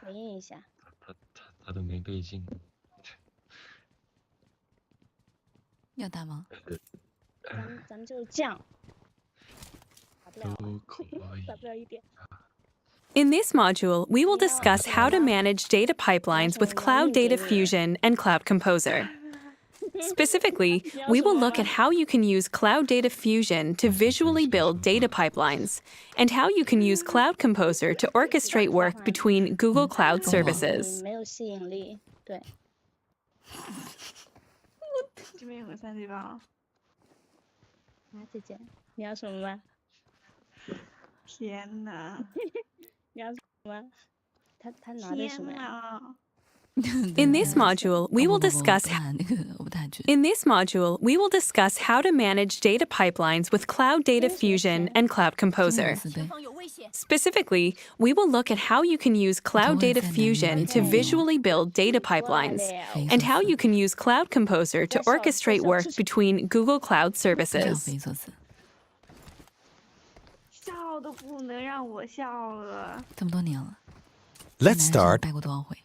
回应一下。他都没倍镜。要打吗？咱们就这样。打不了，都可以。打不了一点。 In this module, we will discuss how to manage data pipelines with Cloud Data Fusion and Cloud Composer. Specifically, we will look at how you can use Cloud Data Fusion to visually build data pipelines, and how you can use Cloud Composer to orchestrate work between Google Cloud services. 没有吸引力，对。这边有个3G 包。啊，姐姐，你要什么吗？天哪！你要什么吗？他拿的什么呀？ In this module, we will discuss how to manage data pipelines with Cloud Data Fusion and Cloud Composer. Specifically, we will look at how you can use Cloud Data Fusion to visually build data pipelines, and how you can use Cloud Composer to orchestrate work between Google Cloud services. 笑都不能让我笑了。这么多年了 Let's start. 拜过多少回？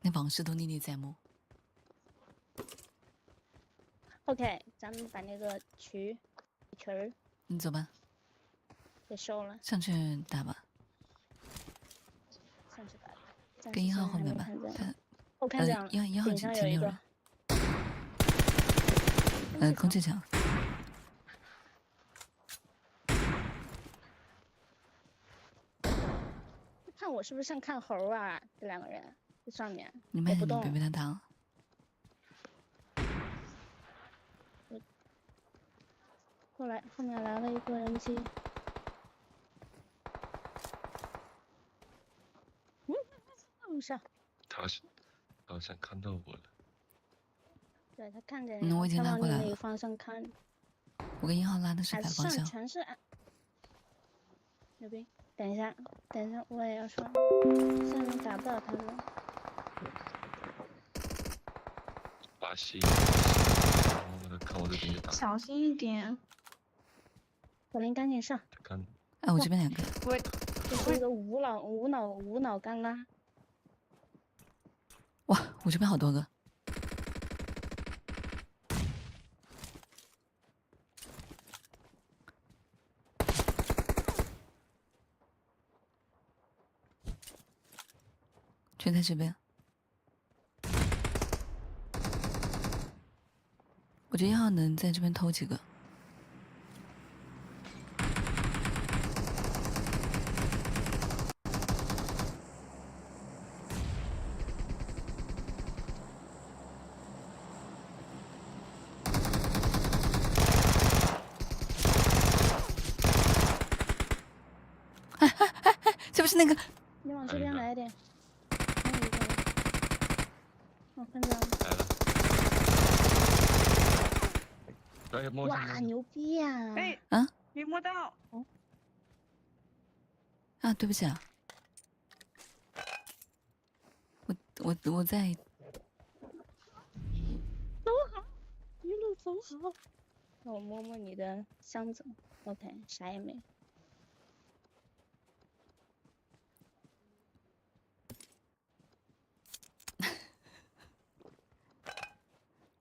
那往事都历历在目。OK， 咱们把那个群儿你走吧，给收了，上去打吧，上去打。跟1号后面吧。我看见了， 1号顶上有一个。空气墙。看我是不是像看猴啊？这2个人在上面，你慢点，不动。别被他打了。后面来了一个人机。上。他好像看到我了。对，他看见你，我已经拉过来了。那个方向看。我跟1号拉的是反方向。全是暗。牛逼！等一下，我也要说，现在打不到他们。巴西，我看我这边就打。小心一点。小林赶紧上。哎，我这边2个。这是一个无脑干拉。哇，我这边好多个。全在这边。我觉得1号能在这边偷几个。这不是那个？你往这边来一点。我看到了。来了。哇，牛逼呀！哎，啊？没摸到。啊，对不起啊。我在。走好，一路走好。让我摸摸你的箱子。OK， 啥也没。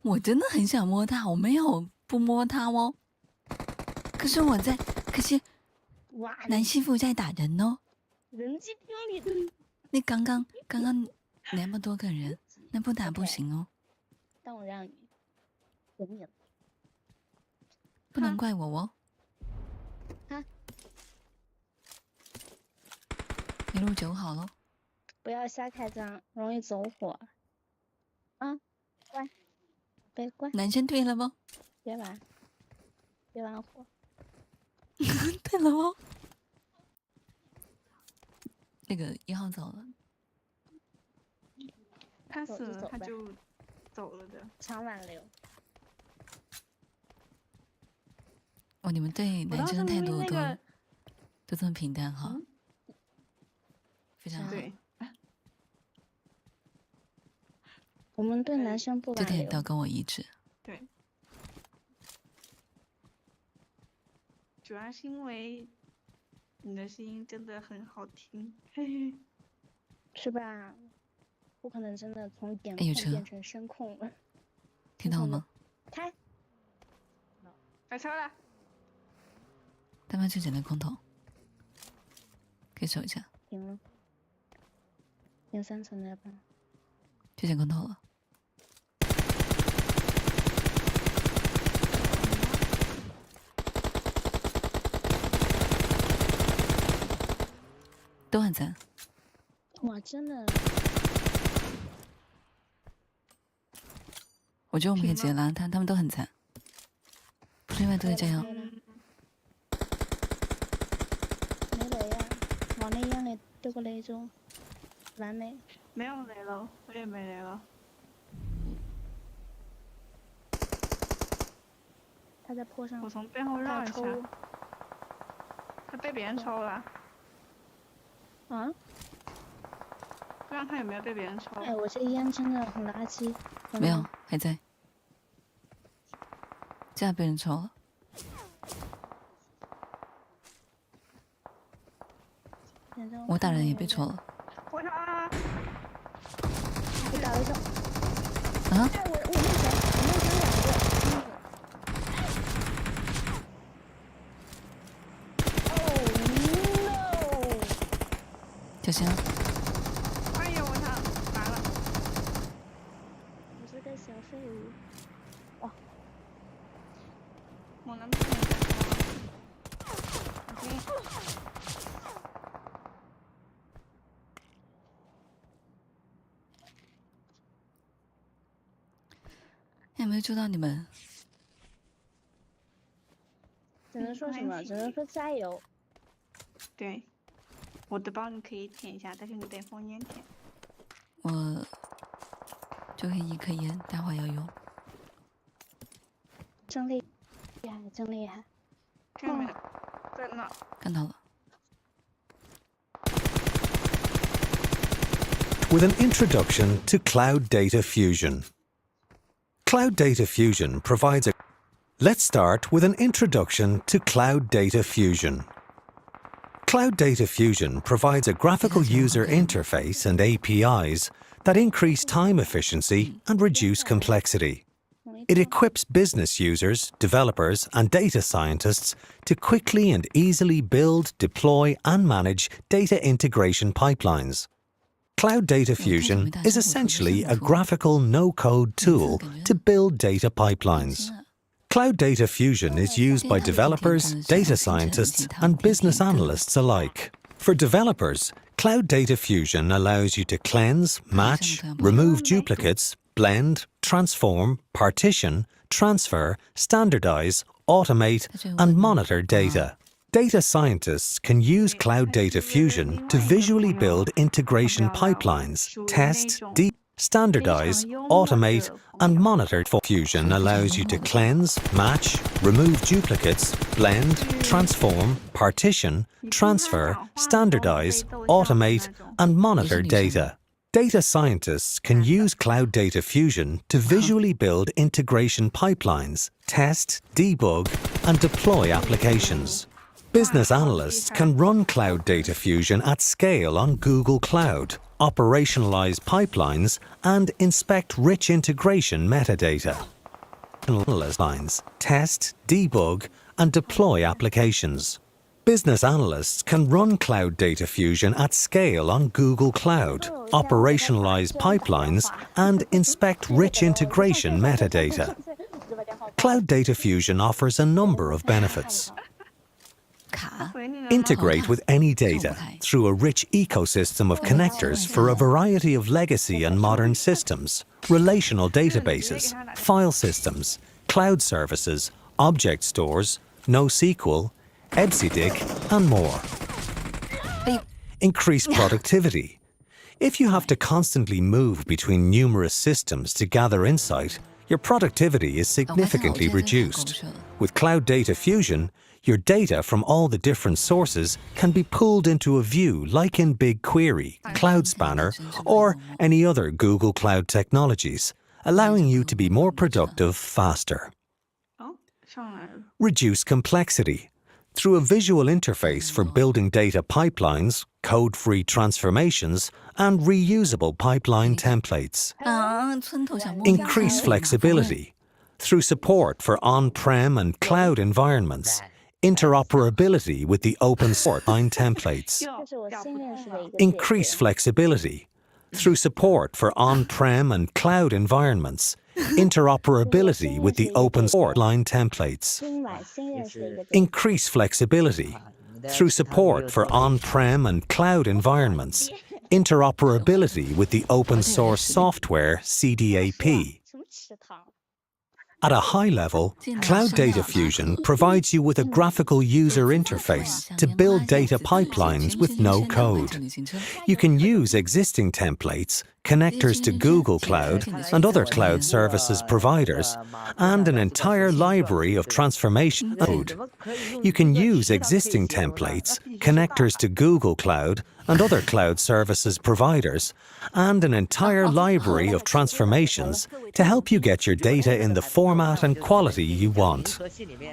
我真的很想摸他，我没有不摸他哦。可是哇，南西服在打人哦。人机厅里的。那刚刚那么多个人，那不打不行哦。但我让你容忍。不能怪我哦。啊。一路走好喽。不要瞎开张，容易走火。啊，乖。别乖，男生退了不？别玩火。退了不？那个1号走了。他死了，他就走了的。长挽留。哦，你们对男生的态度都这么平淡哈，非常好。对。我们对男生不挽留。这点倒跟我一致。对。主要是因为你的声音真的很好听，嘿嘿。是吧？我可能真的从点哎有车控变成声控了。听到了吗？开，开车了，对面去捡那空投，可以守一下。停了。连3层的吧。去捡空投了。都很赞。哇，真的。我觉得我们可以直接拉他，他们都很惨，不是因为都在这样。没雷呀，往那烟里丢个雷中，完美。没有雷了，我也没雷了。他在坡上。我从背后绕一下。他被别人抽了。啊？不知道他有没有被别人抽？哎，我这烟真的很垃圾。没有，还在。这被人抽了。我打人也被抽了。我操！我打了一下。啊？哎，我面前2个。Oh no！ 小心啊！哎呦我操！完了！我是个小废物。哇！我能不能有没有救到你们？只能说什么？只能说加油。对，我的包你可以舔一下，但是你得封烟舔。我就可以一颗烟，待会儿要用。真厉害，真厉害！看到没有？在那。看到了。 With an introduction to Cloud Data Fusion. Cloud Data Fusion provides a... Let's start with an introduction to Cloud Data Fusion. Cloud Data Fusion provides a graphical user interface and APIs that increase time efficiency and reduce complexity. It equips business users, developers, and data scientists to quickly and easily build, deploy, and manage data integration pipelines. Cloud Data Fusion is essentially a graphical no-code tool to build data pipelines. Cloud Data Fusion is used by developers, data scientists, and business analysts alike. For developers, Cloud Data Fusion allows you to cleanse, match, remove duplicates, blend, transform, partition, transfer, standardize, automate, and monitor data. Data scientists can use Cloud Data Fusion to visually build integration pipelines, test, standardize, automate, and monitor. Fusion allows you to cleanse, match, remove duplicates, blend, transform, partition, transfer, standardize, automate, and monitor data. Data scientists can use Cloud Data Fusion to visually build integration pipelines, test, debug, and deploy applications. Business analysts can run Cloud Data Fusion at scale on Google Cloud, operationalize pipelines, and inspect rich integration metadata. Analyst lines, test, debug, and deploy applications. Business analysts can run Cloud Data Fusion at scale on Google Cloud, operationalize pipelines, and inspect rich integration metadata. Cloud Data Fusion offers a number of benefits. Integrate with any data through a rich ecosystem of connectors for a variety of legacy and modern systems, relational databases, file systems, cloud services, object stores, NoSQL, EBCDIC, and more. Increase productivity. If you have to constantly move between numerous systems to gather insight, your productivity is significantly reduced. With Cloud Data Fusion, your data from all the different sources can be pulled into a view like in BigQuery, Cloud Spanner, or any other Google Cloud technologies, allowing you to be more productive faster. Reduce complexity. through a visual interface for building data pipelines, code-free transformations, and reusable pipeline templates. 啊，村头小木匠 Increase 才会拿风 flexibility through support for on-prem and cloud environments, interoperability with the open source pipeline templates. 这是我新认识的一个 Increase flexibility through support for on-prem and cloud environments, interoperability with the open source pipeline templates. 新买新认识的一个 Increase flexibility through support for on-prem and cloud environments, interoperability with the open source software CDAP. 什么池塘？ At a high level, Cloud Data Fusion provides you with a graphical user interface to build data pipelines with no code. You can use existing templates, connectors to Google Cloud and other cloud services providers, and an entire library of transformation code. You can use existing templates, connectors to Google Cloud and other cloud services providers, and an entire library of transformations to help you get your data in the format and quality you want.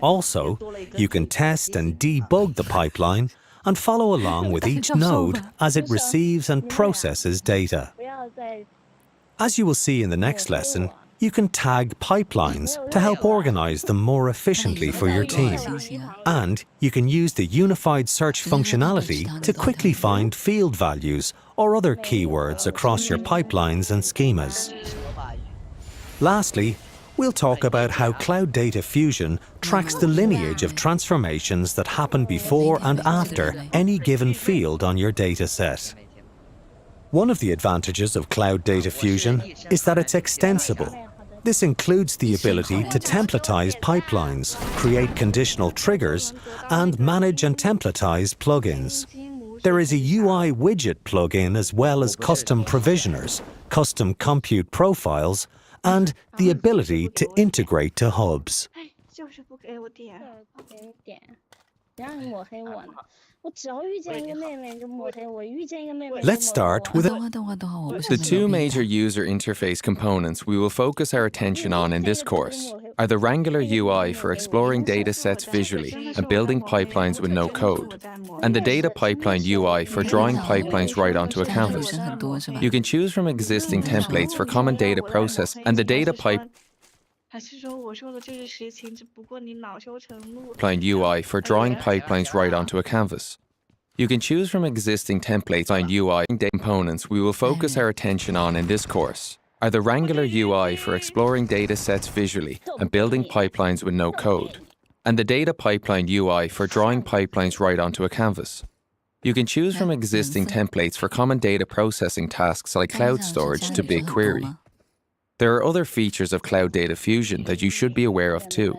Also, you can test and debug the pipeline and follow along with each node as it receives and processes data. 不要再 As you will see in the next lesson, you can tag pipelines to help organize them more efficiently for your team. And you can use the unified search functionality to quickly find field values or other keywords across your pipelines and schemas. Lastly, we'll talk about how Cloud Data Fusion tracks the lineage of transformations that happen before and after any given field on your dataset. One of the advantages of Cloud Data Fusion is that it's extensible. This includes the ability to templatize pipelines, create conditional triggers, and manage and templatize plugins. There is a UI widget plugin as well as custom provisioners, custom compute profiles, and the ability to integrate to hubs. 就是不给我点。给你点，让你抹黑我呢？我只要遇见一个妹妹就抹黑我，遇见一个妹妹就抹黑我。 Let's start with 等会儿等会儿等会儿，我不小 The 心 two 有病 major user interface components we will focus our attention on in this course are the Wrangler UI for exploring data sets visually and building pipelines with no code, and the data pipeline UI for drawing pipelines right onto a 女 canvas. 生很多是吧？ You can choose from existing templates for common data process and the data pipeline 还是说我说的这个实情，只不过你恼羞成怒。 UI for drawing pipelines right onto a canvas. You can choose from existing templates and UI components we will focus our attention on in this course are the Wrangler UI for exploring data sets visually and building pipelines with no code, and the data pipeline UI for drawing pipelines right onto a canvas. You can choose from existing templates for common data processing tasks like cloud storage to BigQuery. There are other features of Cloud Data Fusion that you should be aware of too.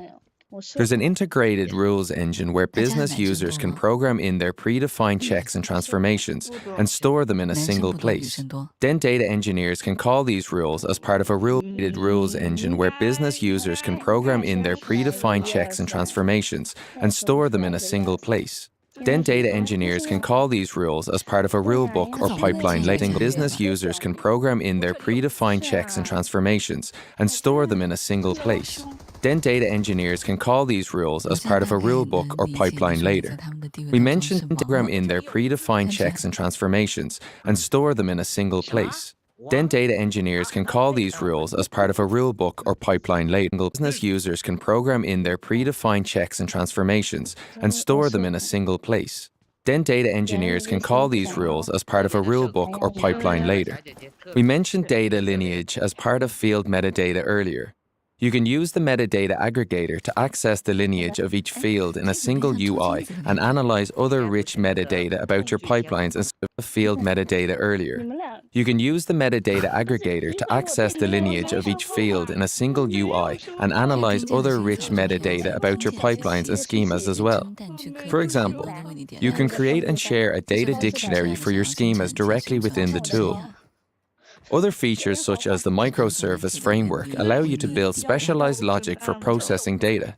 There's an integrated rules engine where business users can program in their predefined checks and transformations and store them in a single place. Then data engineers can call these rules as part of a rule-based rules engine where business users can program in their predefined checks and transformations and store them in a single place. Then data engineers can call these rules as part of a rulebook or pipeline later. Business users can program in their predefined checks and transformations and store them in a single place. Then data engineers can call these rules as part of a rulebook or pipeline later. We mentioned program in their predefined checks and transformations and store them in a single place. Then data engineers can call these rules as part of a rulebook or pipeline later. Business users can program in their predefined checks and transformations and store them in a single place. Then data engineers can call these rules as part of a rulebook or pipeline later. We mentioned data lineage as part of field metadata earlier. You can use the metadata aggregator to access the lineage of each field in a single UI and analyze other rich metadata about your pipelines and field metadata earlier. You can use the metadata aggregator to access the lineage of each field in a single UI and analyze other rich metadata about your pipelines and schemas as well. For example, you can create and share a data dictionary for your schemas directly within the tool. Other features such as the microservice framework allow you to build specialized logic for processing data.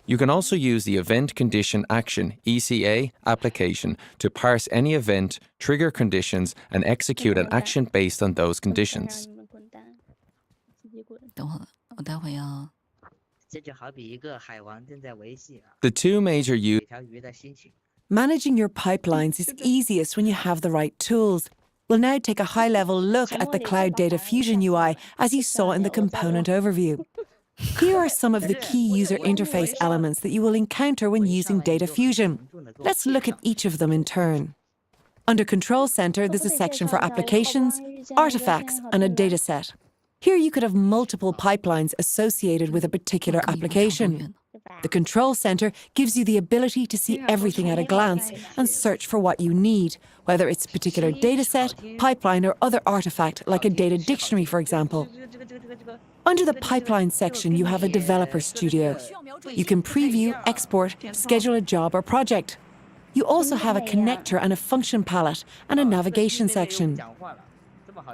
You can also use the Event Condition Action (ECA) application to parse any event, trigger conditions, and execute an action based on those conditions. 等会儿，我待会要 The two major Managing your pipelines is easiest when you have the right tools. We'll now take a high-level look at the Cloud Data Fusion UI, as you saw in the component overview. Here are some of the key user interface elements that you will encounter when using Data Fusion. Let's look at each of them in turn. Under Control Center, there's a section for applications, artifacts, and a dataset. Here you could have multiple pipelines associated with a particular application. The Control Center gives you the ability to see everything at a glance and search for what you need, whether it's a particular dataset, pipeline, or other artifact, like a data dictionary, for example. Under the Pipeline section, you have a Developer Studio. You can preview, export, schedule a job or project. You also have a connector and a function palette and a navigation section.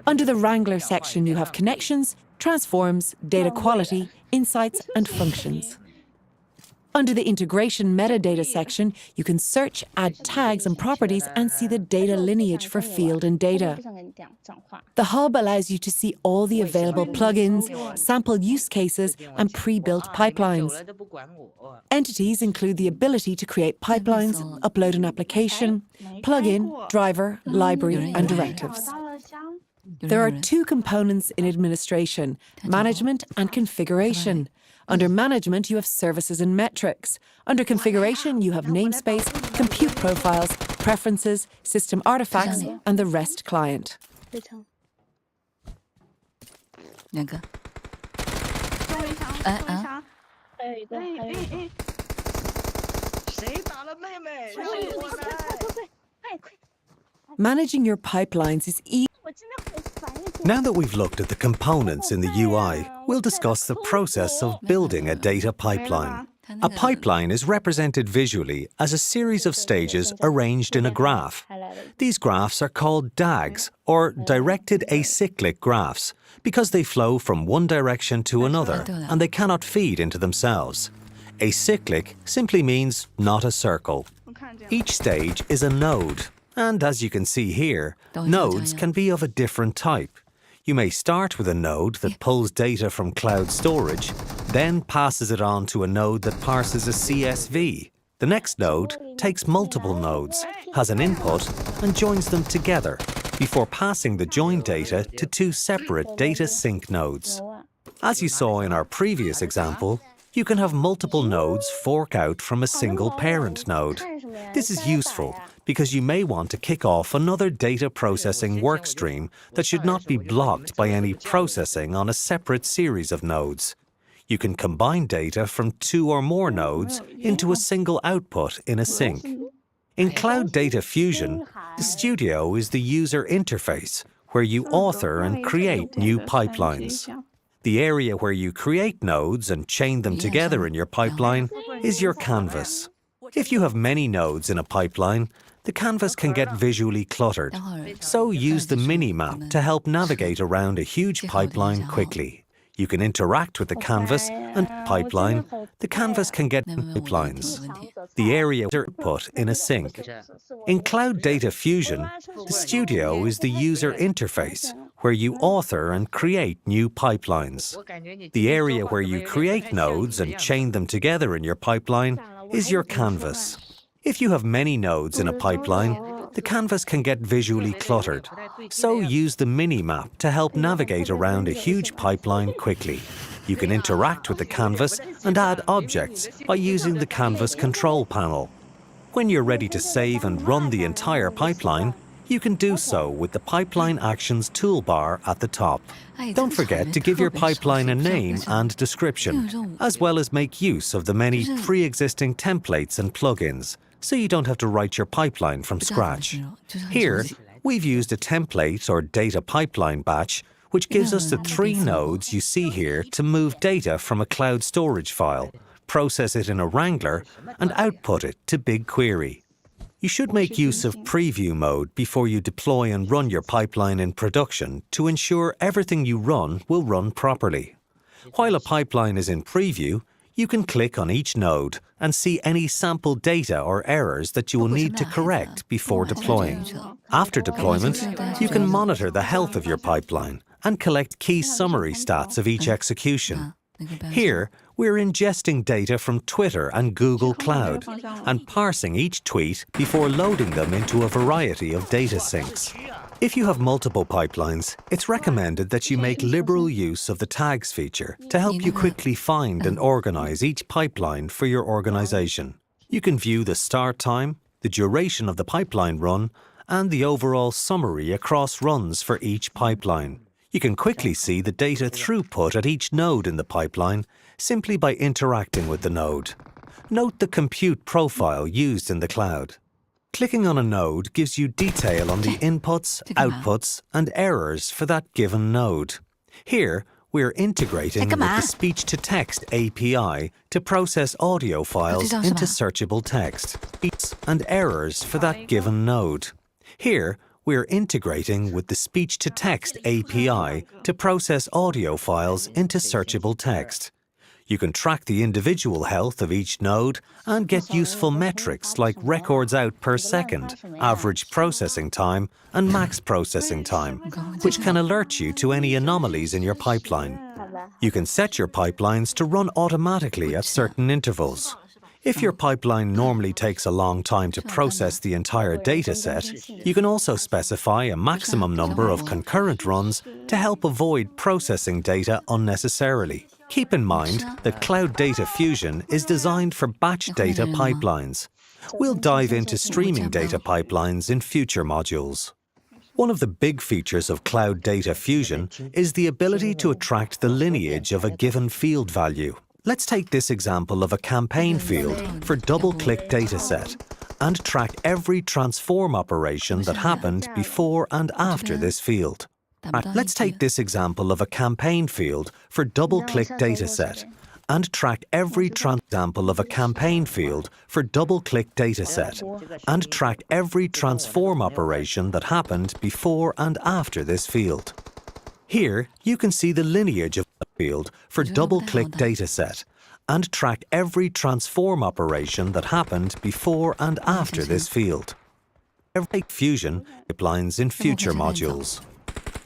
Under the Wrangler section, you have connections, transforms, data quality, insights, and functions. Under the Integration Metadata section, you can search, add tags and properties, and see the data lineage for field and data. The hub allows you to see all the available plugins, sample use cases, and pre-built pipelines. Entities include the ability to create pipelines, upload an application, plugin, driver, library, and directives. There are two components in administration: management and configuration. Under management, you have services and metrics. Under configuration, you have namespace, compute profiles, preferences, system artifacts, and the REST client. 两个。还有一个，谁打了妹妹？是我们。快！ Managing your pipelines is easy. Now that we've looked at the components in the UI, we'll discuss the process of building a data pipeline. A pipeline is represented visually as a series of stages arranged in a graph. These graphs are called DAGs, or directed acyclic graphs, because they flow from one direction to another and they cannot feed into themselves. Acyclic simply means not a circle. Each stage is a node. And as you can see here, nodes can be of a different type. You may start with a node that pulls data from cloud storage, then passes it on to a node that parses a CSV. The next node takes multiple nodes, has an input, and joins them together before passing the joined data to two separate data sync nodes. As you saw in our previous example, you can have multiple nodes fork out from a single parent node. This is useful because you may want to kick off another data processing workstream that should not be blocked by any processing on a separate series of nodes. You can combine data from two or more nodes into a single output in a sink. In Cloud Data Fusion, the Studio is the user interface where you author and create new pipelines. The area where you create nodes and chain them together in your pipeline is your canvas. If you have many nodes in a pipeline, the canvas can get visually cluttered, so use the mini-map to help navigate around a huge pipeline quickly. You can interact with the canvas and pipeline. The canvas can get pipelines. The area is put in a sink. In Cloud Data Fusion, the Studio is the user interface where you author and create new pipelines. The area where you create nodes and chain them together in your pipeline is your canvas. If you have many nodes in a pipeline, the canvas can get visually cluttered, so use the mini-map to help navigate around a huge pipeline quickly. You can interact with the canvas and add objects by using the Canvas control panel. When you're ready to save and run the entire pipeline, you can do so with the Pipeline Actions toolbar at the top. Don't forget to give your pipeline a name and description, as well as make use of the many pre-existing templates and plugins, so you don't have to write your pipeline from scratch. Here, we've used a template or data pipeline batch, which gives us the 3 nodes you see here to move data from a cloud storage file, process it in a Wrangler, and output it to BigQuery. You should make use of preview mode before you deploy and run your pipeline in production to ensure everything you run will run properly. While a pipeline is in preview, you can click on each node and see any sample data or errors that you will need to correct before deploying. After deployment, you can monitor the health of your pipeline and collect key summary stats of each execution. Here, we're ingesting data from Twitter and Google Cloud and parsing each tweet before loading them into a variety of data sinks. If you have multiple pipelines, it's recommended that you make liberal use of the tags feature to help you quickly find and organize each pipeline for your organization. You can view the start time, the duration of the pipeline run, and the overall summary across runs for each pipeline. You can quickly see the data throughput at each node in the pipeline simply by interacting with the node. Note the compute profile used in the cloud. Clicking on a node gives you detail on the inputs, outputs, and errors for that given node. Here, we're integrating with the speech-to-text API to process audio files into searchable text, and errors for that given node. Here, we're integrating with the speech-to-text API to process audio files into searchable text. You can track the individual health of each node and get useful metrics like records out per second, average processing time, and max processing time, which can alert you to any anomalies in your pipeline. You can set your pipelines to run automatically at certain intervals. If your pipeline normally takes a long time to process the entire dataset, you can also specify a maximum number of concurrent runs to help avoid processing data unnecessarily. Keep in mind that Cloud Data Fusion is designed for batch data pipelines. We'll dive into streaming data pipelines in future modules. One of the big features of Cloud Data Fusion is the ability to attract the lineage of a given field value. Let's take this example of a campaign field for double-click dataset and track every transform operation that happened before and after this field. Let's take this example of a campaign field for double-click dataset and track every example of a campaign field for double-click dataset and track every transform operation that happened before and after this field. Here, you can see the lineage of the field for double-click dataset and track every transform operation that happened before and after this field. Every Fusion pipelines in future modules.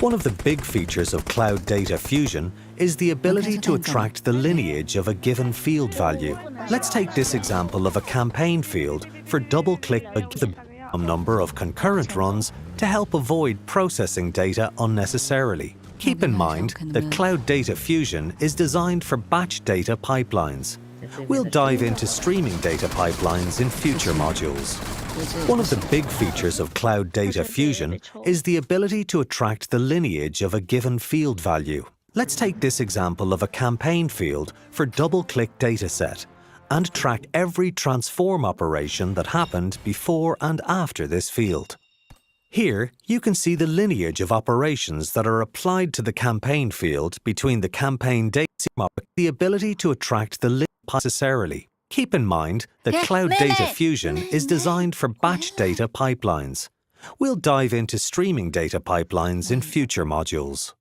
One of the big features of Cloud Data Fusion is the ability to attract the lineage of a given field value. Let's take this example of a campaign field for double-click the number of concurrent runs to help avoid processing data unnecessarily. Keep in mind that Cloud Data Fusion is designed for batch data pipelines. We'll dive into streaming data pipelines in future modules. One of the big features of Cloud Data Fusion is the ability to attract the lineage of a given field value. Let's take this example of a campaign field for double-click dataset and track every transform operation that happened before and after this field. Here, you can see the lineage of operations that are applied to the campaign field between the campaign data, the ability to attract the lineage necessarily. Keep in mind that Cloud Data Fusion is designed for batch data pipelines. We'll dive into streaming data pipelines in future modules.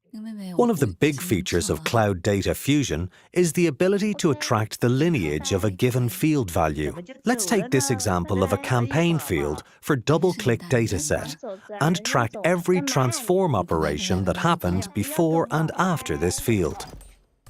One of the big features of Cloud Data Fusion is the ability to attract the lineage of a given field value. Let's take this example of a campaign field for double-click dataset and track every transform operation that happened before and after this field.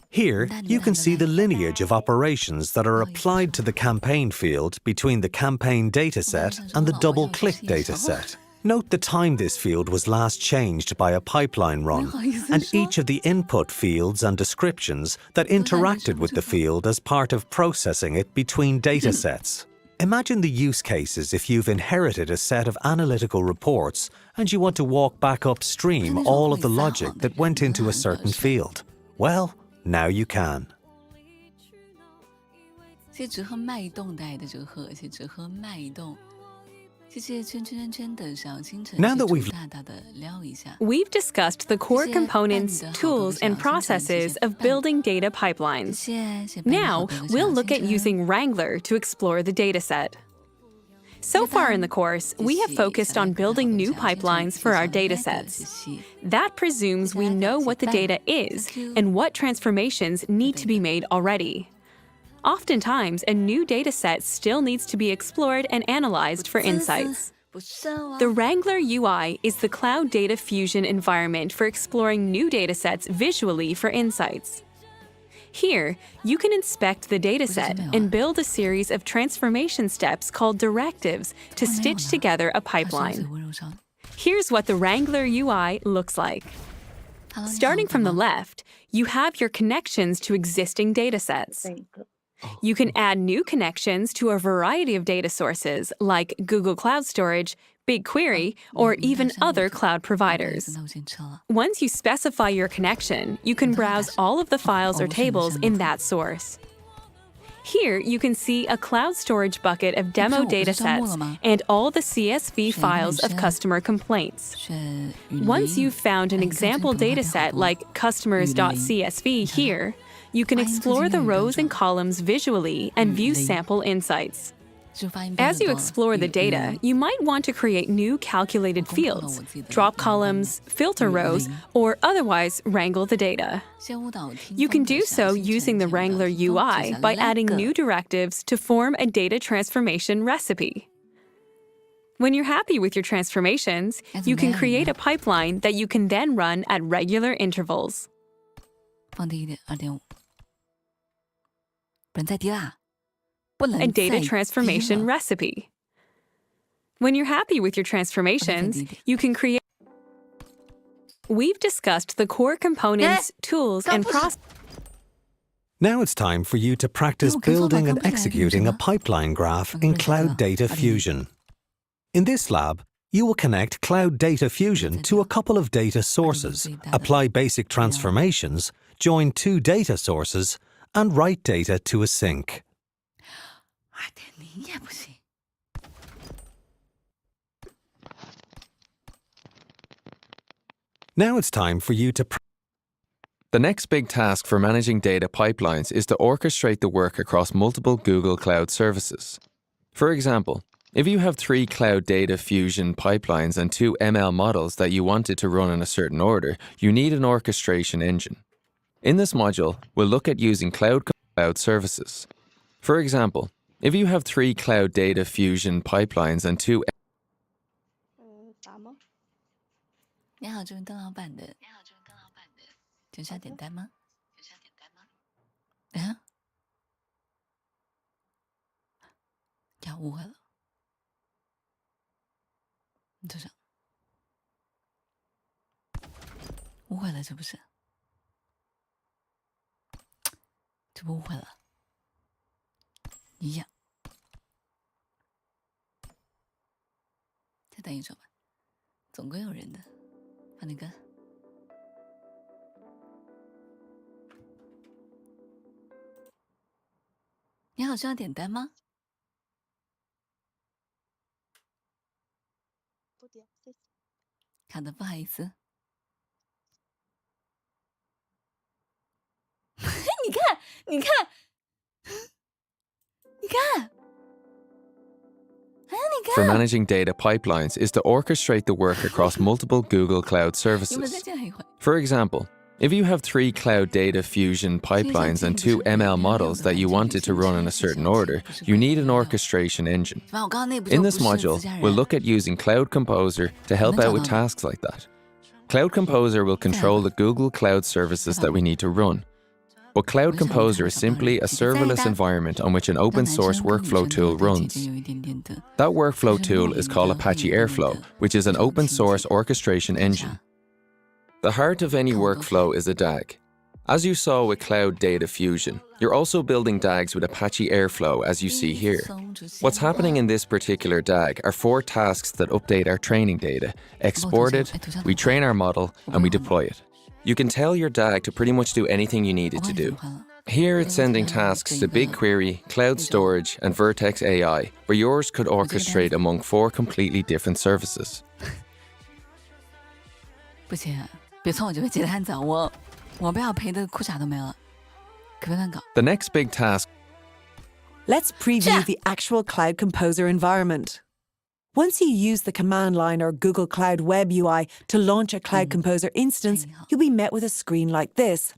Here, you can see the lineage of operations that are applied to the campaign field between the campaign dataset and the double-click dataset. Note the time this field was last changed by a pipeline run, and each of the input fields and descriptions that interacted with the field as part of processing it between datasets. Imagine the use cases if you've inherited a set of analytical reports and you want to walk back upstream all of the logic that went into a certain field. Well, now you can. 其实直和脉动带的这个和谐，直和脉动。 Now that we've discussed the core components, tools, and processes of building data pipelines. Now, we'll look at using Wrangler to explore the dataset. So far in the course, we have focused on building new pipelines for our datasets. That presumes we know what the data is and what transformations need to be made already. Oftentimes, a new dataset still needs to be explored and analyzed for insights. The Wrangler UI is the Cloud Data Fusion environment for exploring new datasets visually for insights. Here, you can inspect the dataset and build a series of transformation steps called directives to stitch together a pipeline. Here's what the Wrangler UI looks like. Starting from the left, you have your connections to existing datasets. 这个 You can add new connections to a variety of data sources like Google Cloud Storage, BigQuery, or even other cloud providers. 那我先撤了。 Once you specify your connection, you can browse all of the files or tables in that source. Here, you can see a cloud storage bucket of demo datasets and all the CSV files of customer complaints. 选语音 Once you've found an example dataset like customers.csv here, you can explore the rows and columns visually and view sample insights. 就发音 As you explore the data, you might want to create new calculated fields, drop columns, filter rows, or otherwise wrangle the data. 先舞蹈听 You can 风 do 格 so 下 using the 形成 Wrangler 的 UI by adding new directives to form a data transformation recipe. When you're happy with your transformations, you can create a pipeline that you can then run at regular intervals. 放低一点，2.5。不能再低啦，不能 A 再 data 低 transformation 了 recipe. When you're happy with your transformations, you can create. We've discussed the core components, tools, and processes. Now it's time for you to practice building and executing a pipeline graph in Cloud Data Fusion. In this lab, you will connect Cloud Data Fusion to a couple of data sources, apply basic transformations, join two data sources, and write data to a sink. 2.0也不行。 Now it's time for you to The next big task for managing data pipelines is to orchestrate the work across multiple Google Cloud services. For example, if you have 3 Cloud Data Fusion pipelines and 2 ML models that you wanted to run in a certain order, you need an orchestration engine. In this module, we'll look at using cloud services. For example, if you have 3 Cloud Data Fusion pipelines and 2打吗？你好，这位邓老板的。请下点单吗？啊？呀，误会了。你坐上。误会了，这不是？这不误会了？一样。再等一首吧，总归有人的。放那个。你好，需要点单吗？不点，谢谢。好的，不好意思。你看，你看，你看。 For managing data pipelines is to orchestrate the work across multiple Google Cloud 有没有再 services. 见一会？ For example, if you have 3 Cloud Data Fusion pipelines and 2 ML models that you wanted to run in a certain order, you need an orchestration engine. 反正我刚刚那不就 In 不 this 是 module, 自家人 we'll look at using Cloud Composer to help out with tasks like that. Cloud Composer will control the Google Cloud services that we need to run. But Cloud Composer is simply a serverless environment on which an open source workflow tool runs. That workflow tool is called Apache Airflow, which is an open source orchestration engine. The heart of any workflow is a DAG. As you saw with Cloud Data Fusion, you're also building DAGs with Apache Airflow, as you see here. What's happening in this particular DAG are 4 tasks that update our training data, export it, we train our model, and we deploy it. You can tell your DAG to pretty much do anything you need it to do. Here it's sending tasks to BigQuery, Cloud Storage, and Vertex AI, where yours could orchestrate among 4 completely different services. 不行，别从我这边接单子，我不要赔的裤衩都没了，可别乱搞。 The next big task. Let's preview the actual Cloud Composer environment. Once you use the command line or Google Cloud Web UI to launch a Cloud Composer instance, you'll be met with a screen like this.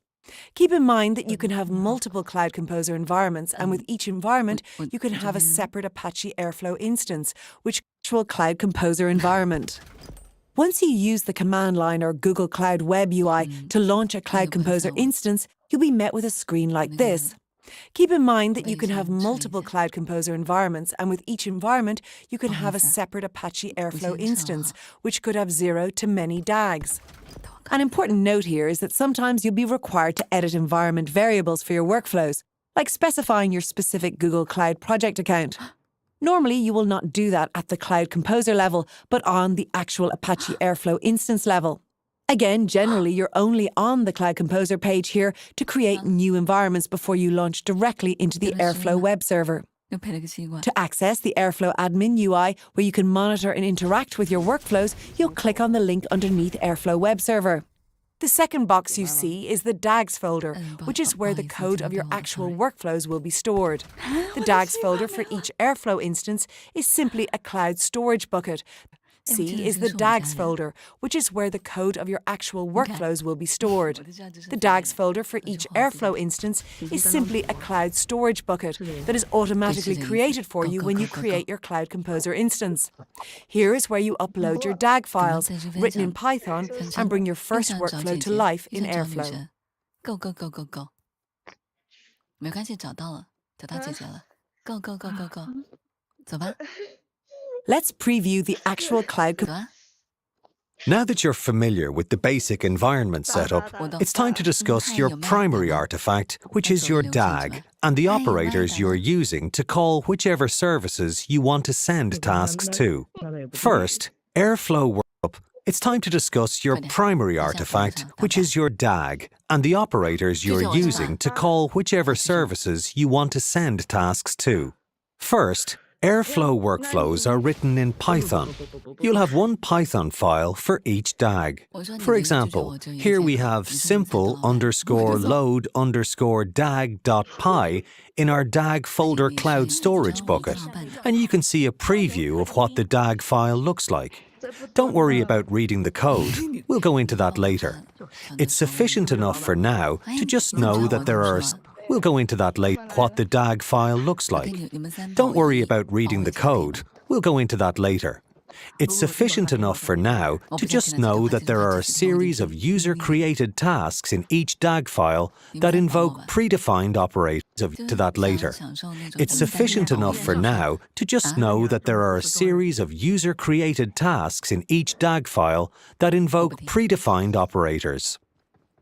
Keep in mind that you can have multiple Cloud Composer environments, and with each environment, you can have a separate Apache Airflow instance, which is the actual Cloud Composer environment. Once you use the command line or Google Cloud Web UI to launch a Cloud Composer instance, you'll be met with a screen like this. Keep in mind that you can have multiple Cloud Composer environments, and with each environment, you can have a separate Apache Airflow instance, which could have 0 to many DAGs. An important note here is that sometimes you'll be required to edit environment variables for your workflows, like specifying your specific Google Cloud project account. Normally, you will not do that at the Cloud Composer level, but on the actual Apache Airflow instance level. Again, generally, you're only on the Cloud Composer page here to create new environments before you launch directly into the Airflow web server. To access the Airflow admin UI, where you can monitor and interact with your workflows, you'll click on the link underneath Airflow web server. The second box you see is the DAGs folder, which is where the code of your actual workflows will be stored. The DAGs folder for each Airflow instance is simply a cloud storage bucket. C is the DAGs folder, which is where the code of your actual workflows will be stored. The DAGs folder for each Airflow instance is simply a cloud storage bucket that is automatically created for you when you create your Cloud Composer instance. Here is where you upload your DAG files, written in Python, and bring your first workflow to life in Airflow. Go go go go go， 没关系，找到了，找到姐姐了。Go go go go go， 走吧。 Let's preview the actual Cloud Composer. Now that you're familiar with the basic environment setup, it's time to discuss your primary artifact, which is your DAG, and the operators you're using to call whichever services you want to send tasks to. First, Airflow Workup. It's time to discuss your primary artifact, which is your DAG, and the operators you're using to call whichever services you want to send tasks to. First, Airflow workflows are written in Python. You'll have one Python file for each DAG. For example, here we have simple_load_dag.py in our DAG folder cloud storage bucket, and you can see a preview of what the DAG file looks like. Don't worry about reading the code. We'll go into that later. It's sufficient enough for now to just know that there are... We'll go into that later, what the DAG file looks like. Don't worry about reading the code. We'll go into that later. It's sufficient enough for now to just know that there are a series of user-created tasks in each DAG file that invoke predefined operators. To that later. It's sufficient enough for now to just know that there are a series of user-created tasks in each DAG file that invoke predefined operators.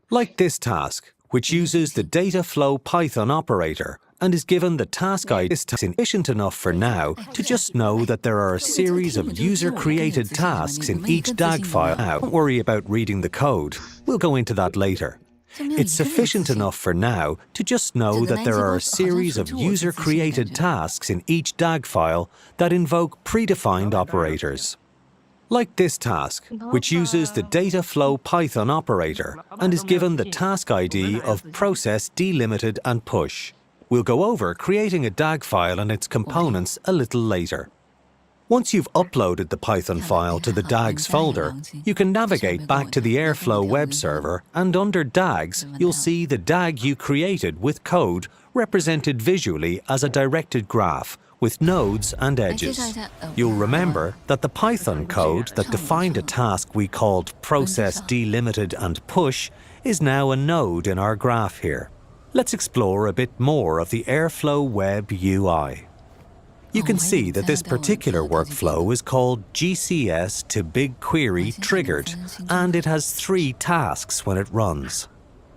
Like this task, which uses the dataflow Python operator and is given the task ID. Is sufficient enough for now to just know that there are a series of user-created tasks in each DAG file. Now, don't worry about reading the code. We'll go into that later. It's sufficient enough for now to just know that there are a series of user-created tasks in each DAG file that invoke predefined operators. Like this task, which uses the dataflow Python operator and is given the task ID of process delimited and push. We'll go over creating a DAG file and its components a little later. Once you've uploaded the Python file to the DAGs folder, you can navigate back to the Airflow web server, and under DAGs, you'll see the DAG you created with code represented visually as a directed graph with nodes and edges. You'll remember that the Python code that defined a task we called process delimited and push is now a node in our graph here. Let's explore a bit more of the Airflow web UI. You can see that this particular workflow is called GCS to BigQuery triggered, and it has 3 tasks when it runs.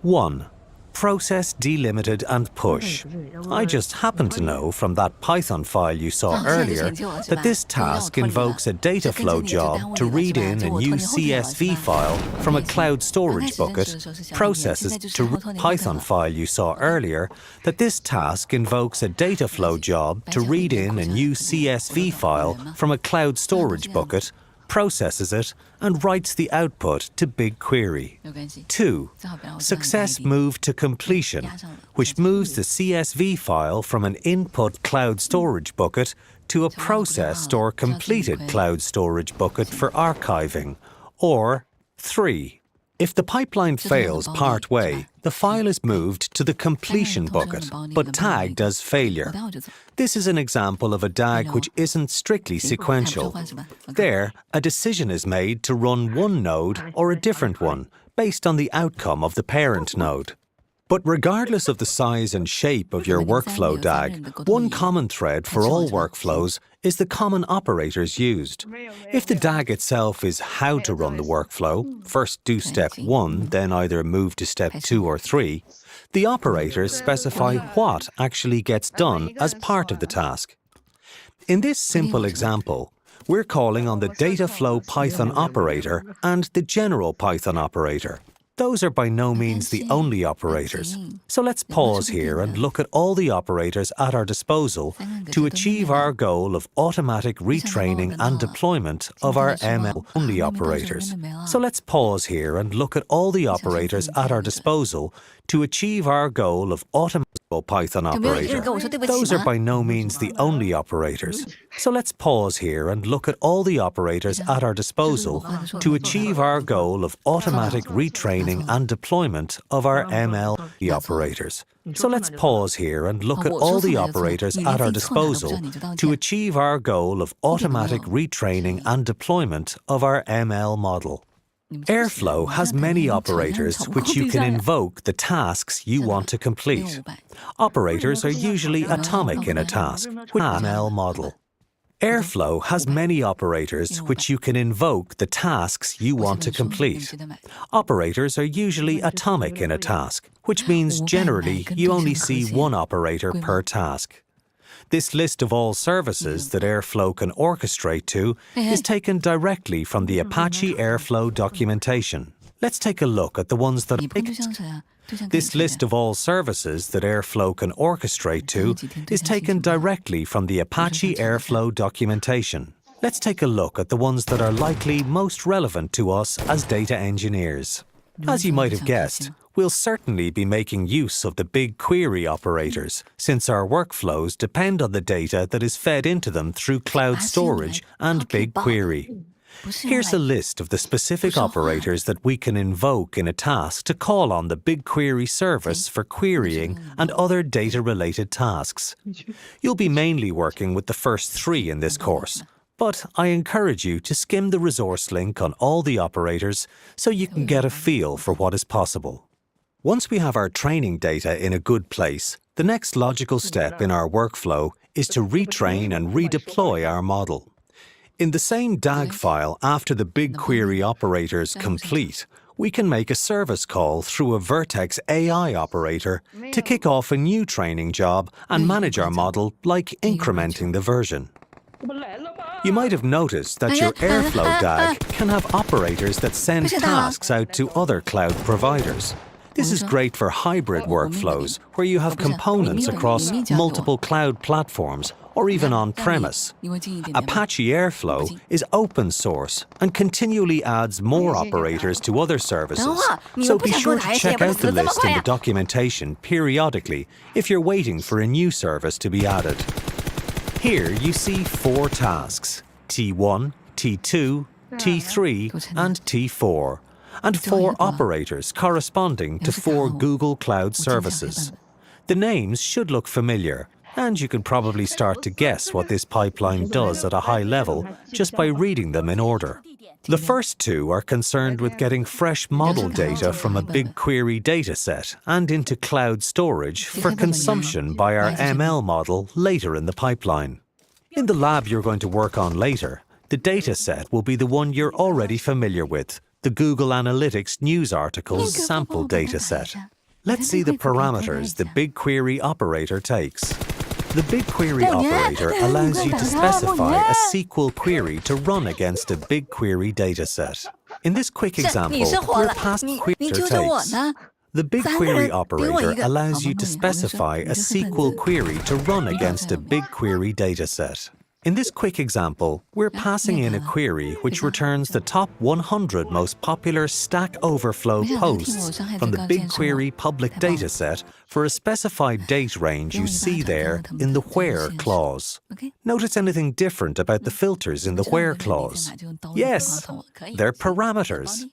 1. Process delimited and push. I just happen to know from that Python file you saw earlier that this task invokes a dataflow job to read in a new CSV file from a cloud storage bucket, processes to Python file you saw earlier that this task invokes a dataflow job to read in a new CSV file from a cloud storage bucket, processes it, and writes the output to BigQuery. 2. Success move to completion, which moves the CSV file from an input cloud storage bucket to a processed or completed cloud storage bucket for archiving. Or 3. If the pipeline fails part-way, the file is moved to the completion bucket, but tagged as failure. This is an example of a DAG which isn't strictly sequential. There, a decision is made to run one node or a different one, based on the outcome of the parent node. But regardless of the size and shape of your workflow DAG, one common thread for all workflows is the common operators used. If the DAG itself is how to run the workflow, first do step 1, then either move to step 2 or 3, the operators specify what actually gets done as part of the task. In this simple example, we're calling on the dataflow Python operator and the general Python operator. Those are by no means the only operators. So let's pause here and look at all the operators at our disposal to achieve our goal of automatic retraining and deployment of our ML-only operators. So let's pause here and look at all the operators at our disposal to achieve our goal of automatic Python operator. Those are by no means the only operators. So let's pause here and look at all the operators at our disposal to achieve our goal of automatic retraining and deployment of our ML operators. So let's pause here and look at all the operators at our disposal to achieve our goal of automatic retraining and deployment of our ML model. Airflow has many operators which you can invoke the tasks you want to complete. Operators are usually atomic in a task, with an ML model. Airflow has many operators which you can invoke the tasks you want to complete. Operators are usually atomic in a task, which means generally you only see one operator per task. This list of all services that Airflow can orchestrate to is taken directly from the Apache Airflow documentation. Let's take a look at the ones that This list of all services that Airflow can orchestrate to is taken directly from the Apache Airflow documentation. Let's take a look at the ones that are likely most relevant to us as data engineers. As you might have guessed, we'll certainly be making use of the BigQuery operators, since our workflows depend on the data that is fed into them through cloud storage and BigQuery. Here's a list of the specific operators that we can invoke in a task to call on the BigQuery service for querying and other data-related tasks. You'll be mainly working with the first 3 in this course, but I encourage you to skim the resource link on all the operators so you can get a feel for what is possible. Once we have our training data in a good place, the next logical step in our workflow is to retrain and redeploy our model. In the same DAG file after the BigQuery operators complete, we can make a service call through a Vertex AI operator to kick off a new training job and manage our model like incrementing the version. You might have noticed that your Airflow DAG can have operators that send tasks out to other cloud providers. This is great for hybrid workflows where you have components across multiple cloud platforms or even on-premise. Apache Airflow is open source and continually adds more operators to other services, so be sure to check out the list in the documentation periodically if you're waiting for a new service to be added. Here you see 4 tasks, T1, T2, T3 and T4, and 4 operators corresponding to 4 Google Cloud services. The names should look familiar, and you can probably start to guess what this pipeline does at a high level just by reading them in order. The first 2 are concerned with getting fresh model data from a BigQuery dataset and into cloud storage for consumption by our ML model later in the pipeline. In the lab you're going to work on later, the dataset will be the one you're already familiar with, the Google Analytics news articles sample dataset. Let's see the parameters the BigQuery operator takes. The BigQuery operator allows you to specify a SQL query to run against a BigQuery dataset. In this quick example, we're past query takes. The BigQuery operator allows you to specify a SQL query to run against a BigQuery dataset. In this quick example, we're passing in a query which returns the top 100 most popular Stack Overflow posts from the BigQuery public dataset for a specified date range you see there in the where clause. Notice anything different about the filters in the where clause? Yes, they're parameters.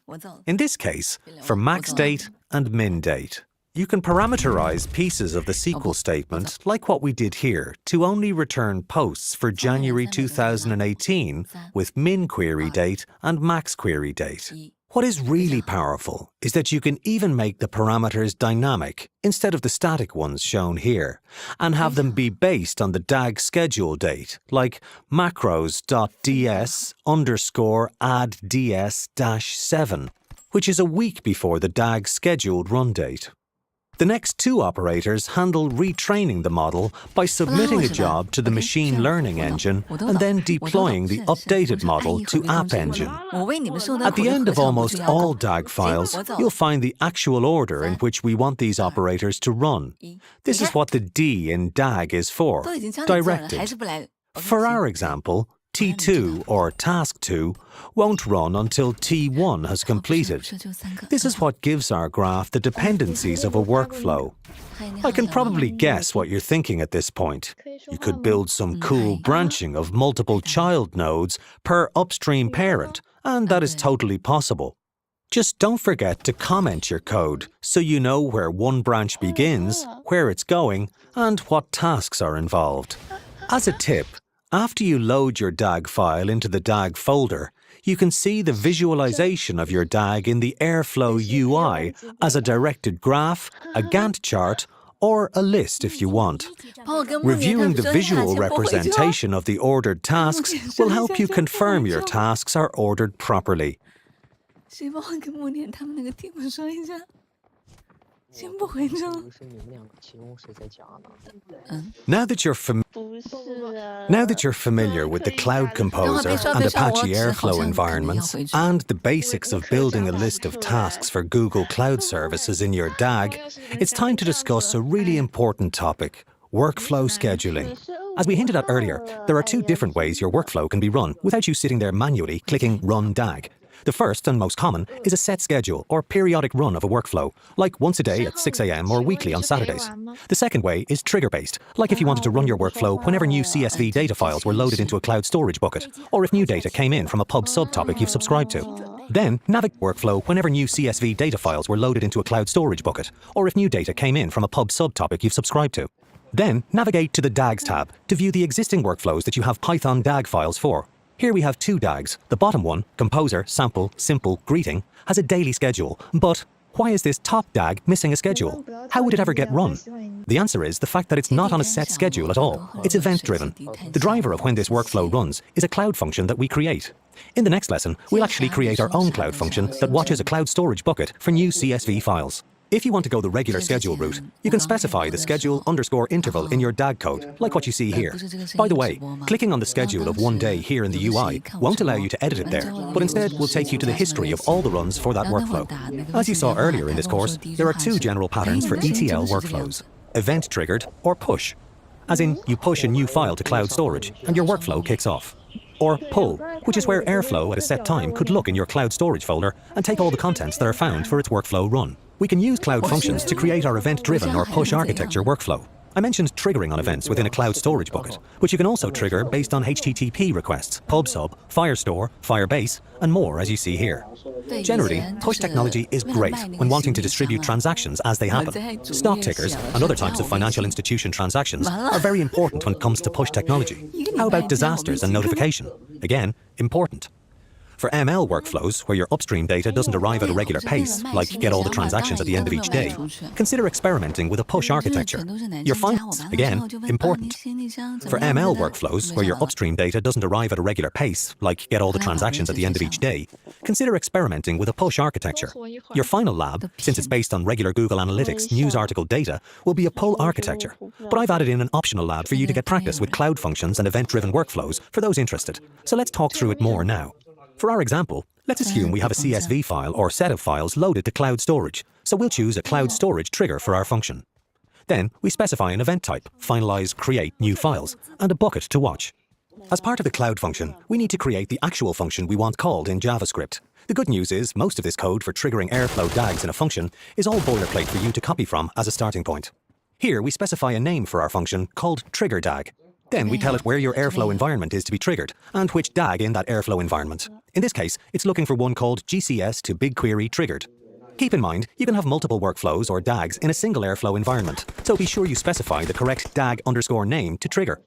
In this case, for max date and min date. You can parameterize pieces of the SQL statement, like what we did here, to only return posts for January 2018 with min query date and max query date. What is really powerful is that you can even make the parameters dynamic instead of the static ones shown here, and have them be based on the DAG schedule date, like macros.ds_add_ds-7, which is a week before the DAG scheduled run date. The next two operators handle retraining the model by submitting a job to the machine learning engine and then deploying the updated model to App Engine. At the end of almost all DAG files, you'll find the actual order in which we want these operators to run. This is what the D in DAG is for, directed. For our example, T2 or Task 2 won't run until T1 has completed. This is what gives our graph the dependencies of a workflow. I can probably guess what you're thinking at this point. You could build some cool branching of multiple child nodes per upstream parent, and that is totally possible. Just don't forget to comment your code so you know where one branch begins, where it's going, and what tasks are involved. As a tip, after you load your DAG file into the DAG folder, you can see the visualization of your DAG in the Airflow UI as a directed graph, a Gantt chart, or a list if you want. Reviewing the visual representation of the ordered tasks will help you confirm your tasks are ordered properly. Now that you're familiar with the Cloud Composer and Apache Airflow environments and the basics of building a list of tasks for Google Cloud Services in your DAG, it's time to discuss a really important topic: workflow scheduling. As we hinted at earlier, there are two different ways your workflow can be run without you sitting there manually clicking Run DAG. The first and most common is a set schedule or periodic run of a workflow, like once a day at 6 a.m. or weekly on Saturdays. The second way is trigger-based, like if you wanted to run your workflow whenever new CSV data files were loaded into a cloud storage bucket, or if new data came in from a pub subtopic you've subscribed to. Then, navigate workflow whenever new CSV data files were loaded into a cloud storage bucket, or if new data came in from a pub subtopic you've subscribed to. Then, navigate to the DAGs tab to view the existing workflows that you have Python DAG files for. Here we have two DAGs. The bottom one, Composer, Sample, Simple, Greeting, has a daily schedule. But why is this top DAG missing a schedule? How would it ever get run? The answer is the fact that it's not on a set schedule at all. It's event-driven. The driver of when this workflow runs is a cloud function that we create. In the next lesson, we'll actually create our own cloud function that watches a cloud storage bucket for new CSV files. If you want to go the regular schedule route, you can specify the schedule_interval in your DAG code, like what you see here. By the way, clicking on the schedule of one day here in the UI won't allow you to edit it there, but instead will take you to the history of all the runs for that workflow. As you saw earlier in this course, there are two general patterns for ETL workflows: event-triggered or push, as in you push a new file to cloud storage and your workflow kicks off. Or pull, which is where Airflow at a set time could look in your cloud storage folder and take all the contents that are found for its workflow run. We can use cloud functions to create our event-driven or push architecture workflow. I mentioned triggering on events within a cloud storage bucket, which you can also trigger based on HTTP requests, PubSub, Firestore, Firebase, and more as you see here. Generally, push technology is great when wanting to distribute transactions as they happen. Stock tickers and other types of financial institution transactions are very important when it comes to push technology. How about disasters and notification? Again, important. For ML workflows, where your upstream data doesn't arrive at a regular pace, like get all the transactions at the end of each day, consider experimenting with a push architecture. Your findings, again, important. For ML workflows, where your upstream data doesn't arrive at a regular pace, like get all the transactions at the end of each day, consider experimenting with a push architecture. Your final lab, since it's based on regular Google Analytics news article data, will be a pull architecture. But I've added in an optional lab for you to get practice with cloud functions and event-driven workflows for those interested. So let's talk through it more now. For our example, let's assume we have a CSV file or set of files loaded to cloud storage, so we'll choose a cloud storage trigger for our function. Then we specify an event type, finalize create new files, and a bucket to watch. As part of the cloud function, we need to create the actual function we want called in JavaScript. The good news is most of this code for triggering airflow DAGs in a function is all boilerplate for you to copy from as a starting point. Here we specify a name for our function called trigger DAG. Then we tell it where your airflow environment is to be triggered and which DAG in that airflow environment. In this case, it's looking for one called GCS to BigQuery triggered. Keep in mind, you can have multiple workflows or DAGs in a single airflow environment, so be sure you specify the correct DAG_name to trigger.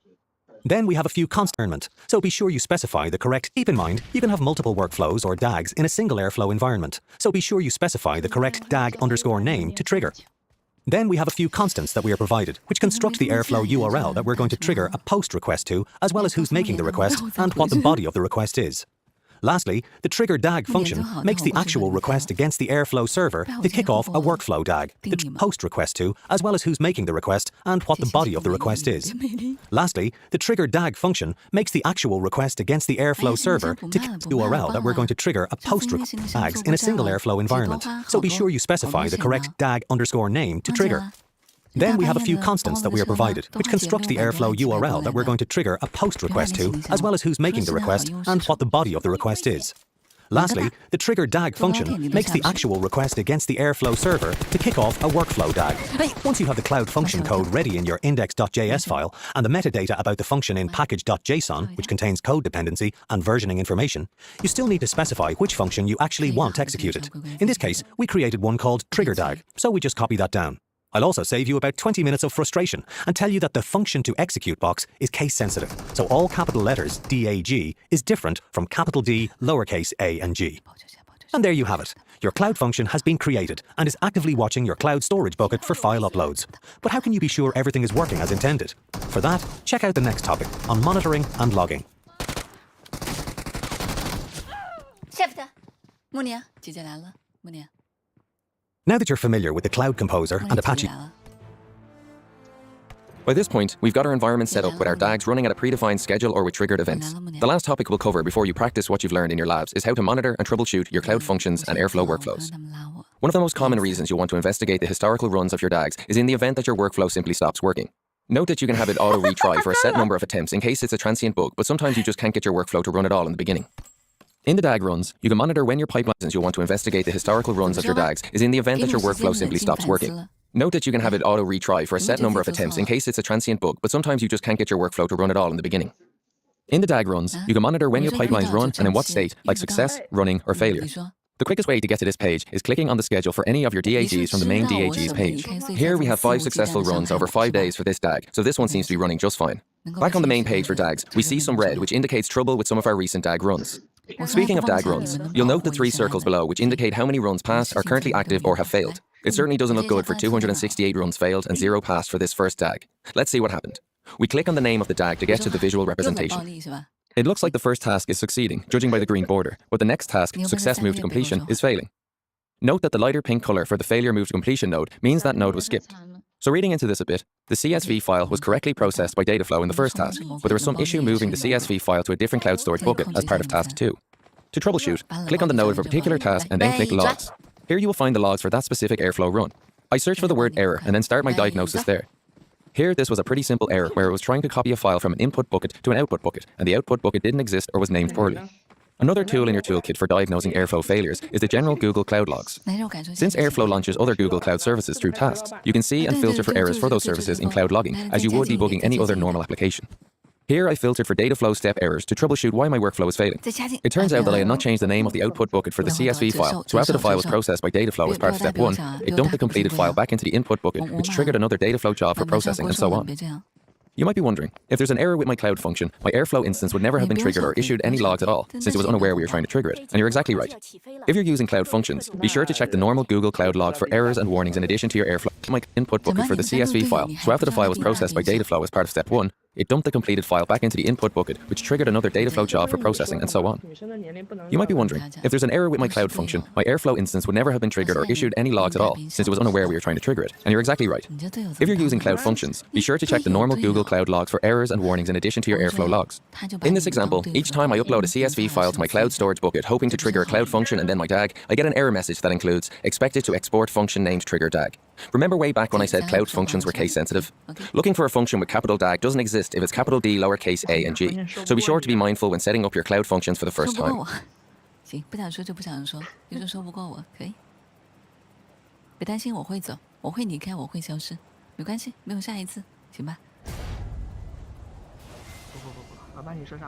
Then we have a few constants, so be sure you specify the correct. Keep in mind, you can have multiple workflows or DAGs in a single airflow environment, so be sure you specify the correct DAG_name to trigger. Then we have a few constants that we are provided, which construct the airflow URL that we're going to trigger a post request to, as well as who's making the request and what the body of the request is. Lastly, the trigger DAG function makes the actual request against the airflow server to kick off a workflow DAG, the post request to, as well as who's making the request and what the body of the request is. Lastly, the trigger DAG function makes the actual request against the airflow server to kick the URL that we're going to trigger a post request DAGs in a single airflow environment, so be sure you specify the correct DAG_name to trigger. Then we have a few constants that we are provided, which construct the airflow URL that we're going to trigger a post request to, as well as who's making the request and what the body of the request is. Lastly, the trigger DAG function makes the actual request against the airflow server to kick off a workflow DAG. Once you have the cloud function code ready in your index.js file and the metadata about the function in package.json, which contains code dependency and versioning information, you still need to specify which function you actually want executed. In this case, we created one called trigger DAG, so we just copy that down. I'll also save you about 20 minutes of frustration and tell you that the function to execute box is case sensitive, so all capital letters DAG is different from capital D, lowercase a and g. And there you have it. Your cloud function has been created and is actively watching your cloud storage bucket for file uploads. But how can you be sure everything is working as intended? For that, check out the next topic on monitoring and logging. Shift. 穆尼，姐姐来了，穆尼。 Now that you're familiar with the Cloud Composer and Apache, By this point, we've got our environment set up with our DAGs running at a predefined schedule or with triggered events. The last topic we'll cover before you practice what you've learned in your labs is how to monitor and troubleshoot your cloud functions and Airflow workflows. One of the most common reasons you'll want to investigate the historical runs of your DAGs is in the event that your workflow simply stops working. Note that you can have it auto-retry for a set number of attempts in case it's a transient bug, but sometimes you just can't get your workflow to run at all in the beginning. In the DAG runs, you can monitor when your pipelines you'll want to investigate the historical runs of your DAGs is in the event that your workflow simply stops working. Note that you can have it auto-retry for a set number of attempts in case it's a transient bug, but sometimes you just can't get your workflow to run at all in the beginning. In the DAG runs, you can monitor when your pipelines run and in what state, like success, running, or failure. The quickest way to get to this page is clicking on the schedule for any of your DAGs from the main DAGs page. Here we have 5 successful runs over 5 days for this DAG, so this one seems to be running just fine. Back on the main page for DAGs, we see some red, which indicates trouble with some of our recent DAG runs. Speaking of DAG runs, you'll note the 3 circles below, which indicate how many runs passed, are currently active, or have failed. It certainly doesn't look good for 268 runs failed and 0 passed for this first DAG. Let's see what happened. We click on the name of the DAG to get to the visual representation. It looks like the first task is succeeding, judging by the green border, but the next task, success move to completion, is failing. Note that the lighter pink color for the failure move to completion node means that node was skipped. So reading into this a bit, the CSV file was correctly processed by Dataflow in the first task, but there was some issue moving the CSV file to a different cloud storage bucket as part of task 2. To troubleshoot, click on the node of a particular task and then click Logs. Here you will find the logs for that specific Airflow run. I search for the word error and then start my diagnosis there. Here, this was a pretty simple error where it was trying to copy a file from an input bucket to an output bucket, and the output bucket didn't exist or was named poorly. Another tool in your toolkit for diagnosing Airflow failures is the general Google Cloud Logs. Since Airflow launches other Google Cloud services through tasks, you can see and filter for errors for those services in Cloud Logging, as you would debugging any other normal application. Here I filtered for Dataflow step errors to troubleshoot why my workflow is failing. It turns out that I had not changed the name of the output bucket for the CSV file, so after the file was processed by Dataflow as part of step 1, it dumped the completed file back into the input bucket, which triggered another Dataflow job for processing and so on. You might be wondering, if there's an error with my cloud function, my Airflow instance would never have been triggered or issued any logs at all, since it was unaware we were trying to trigger it. And you're exactly right. If you're using cloud functions, be sure to check the normal Google Cloud log for errors and warnings in addition to your Airflow my input bucket for the CSV file. So after the file was processed by Dataflow as part of step 1, it dumped the completed file back into the input bucket, which triggered another Dataflow job for processing and so on. You might be wondering, if there's an error with my cloud function, my Airflow instance would never have been triggered or issued any logs at all, since it was unaware we were trying to trigger it. And you're exactly right. If you're using cloud functions, be sure to check the normal Google Cloud logs for errors and warnings in addition to your Airflow logs. In this example, each time I upload a CSV file to my cloud storage bucket hoping to trigger a cloud function and then my DAG, I get an error message that includes expected to export function named trigger DAG. Remember way back when I said cloud functions were case sensitive? Looking for a function with capital DAG doesn't exist if it's capital D, lowercase a, and g. So be sure to be mindful when setting up your cloud functions for the first time. 行，不想说就不想说，你说说不过我，可以。别担心，我会走，我会离开，我会消失，没关系，没有下一次，行吧？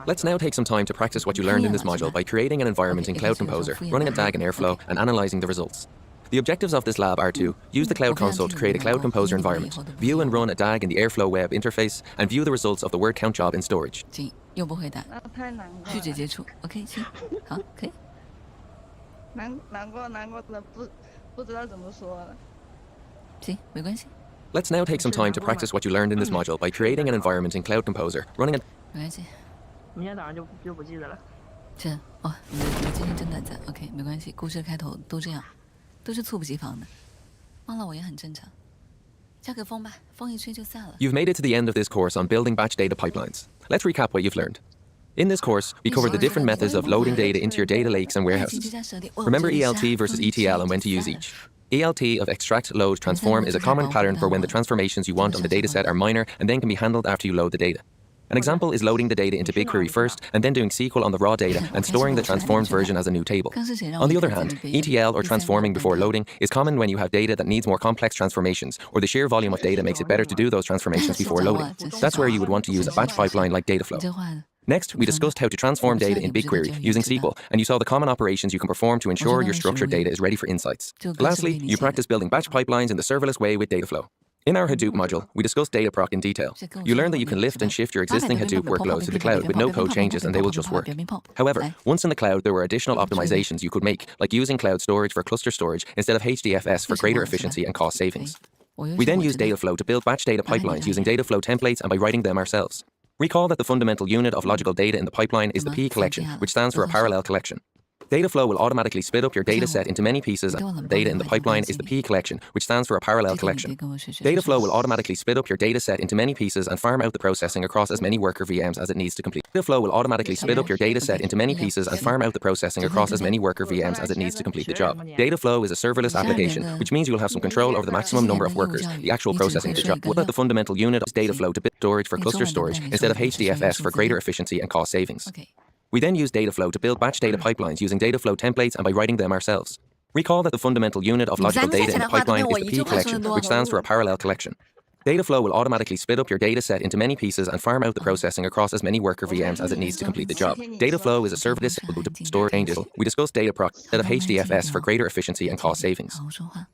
Let's now take some time to practice what you learned in this module by creating an environment in Cloud Composer, running a DAG in Airflow, and analyzing the results. The objectives of this lab are to use the Cloud Console to create a Cloud Composer environment, view and run a DAG in the Airflow web interface, and view the results of the word count job in storage. 行，又不回答，太难过了。拒绝接触。OK， 行，好，可以。难过的不知道怎么说了。行，没关系， Let's now take some time to practice what you learned in this module by creating an environment in Cloud Composer, running a 没关系。明天早上就不记得了。是哦，你的记性真短暂。OK， 没关系，故事开头都这样，都是猝不及防的，忘了我也很正常。交给风吧，风一吹就散了。 You've made it to the end of this course on building batch data pipelines. Let's recap what you've learned. In this course, we covered the different methods of loading data into your data lakes and warehouses. Remember ELT versus ETL and when to use each. ELT of extract, load, transform is a common pattern for when the transformations you want on the dataset are minor and then can be handled after you load the data. An example is loading the data into BigQuery first and then doing SQL on the raw data and storing the transformed version as a new table. On the other hand, ETL or transforming before loading is common when you have data that needs more complex transformations or the sheer volume of data makes it better to do those transformations before loading. That's where you would want to use a batch pipeline like Dataflow. Next, we discussed how to transform data in BigQuery using SQL, and you saw the common operations you can perform to ensure your structured data is ready for insights. Lastly, you practiced building batch pipelines in the serverless way with Dataflow. In our Hadoop module, we discussed Dataproc in detail. You learned that you can lift and shift your existing Hadoop workloads to the cloud with no code changes and they will just work. However, once in the cloud, there were additional optimizations you could make, like using cloud storage for cluster storage instead of HDFS for greater efficiency and cost savings. We then used Dataflow to build batch data pipelines using Dataflow templates and by writing them ourselves. Recall that the fundamental unit of logical data in the pipeline is the P collection, which stands for a parallel collection. Dataflow will automatically split up your data set into many pieces and data in the pipeline is the P collection, which stands for a parallel collection. Dataflow will automatically split up your data set into many pieces and farm out the processing across as many worker VMs as it needs to complete. Dataflow will automatically split up your data set into many pieces and farm out the processing across as many worker VMs as it needs to complete the job. Dataflow is a serverless application, which means you'll have some control over the maximum number of workers, the actual processing of the job. What about the fundamental unit of Dataflow to build storage for cluster storage instead of HDFS for greater efficiency and cost savings? We then use Dataflow to build batch data pipelines using Dataflow templates and by writing them ourselves. Recall that the fundamental unit of logical data in the pipeline is the P collection, which stands for a parallel collection. Dataflow will automatically split up your data set into many pieces and farm out the processing across as many worker VMs as it needs to complete the job. Dataflow is a serverless to store changes. We discussed Dataproc instead of HDFS for greater efficiency and cost savings.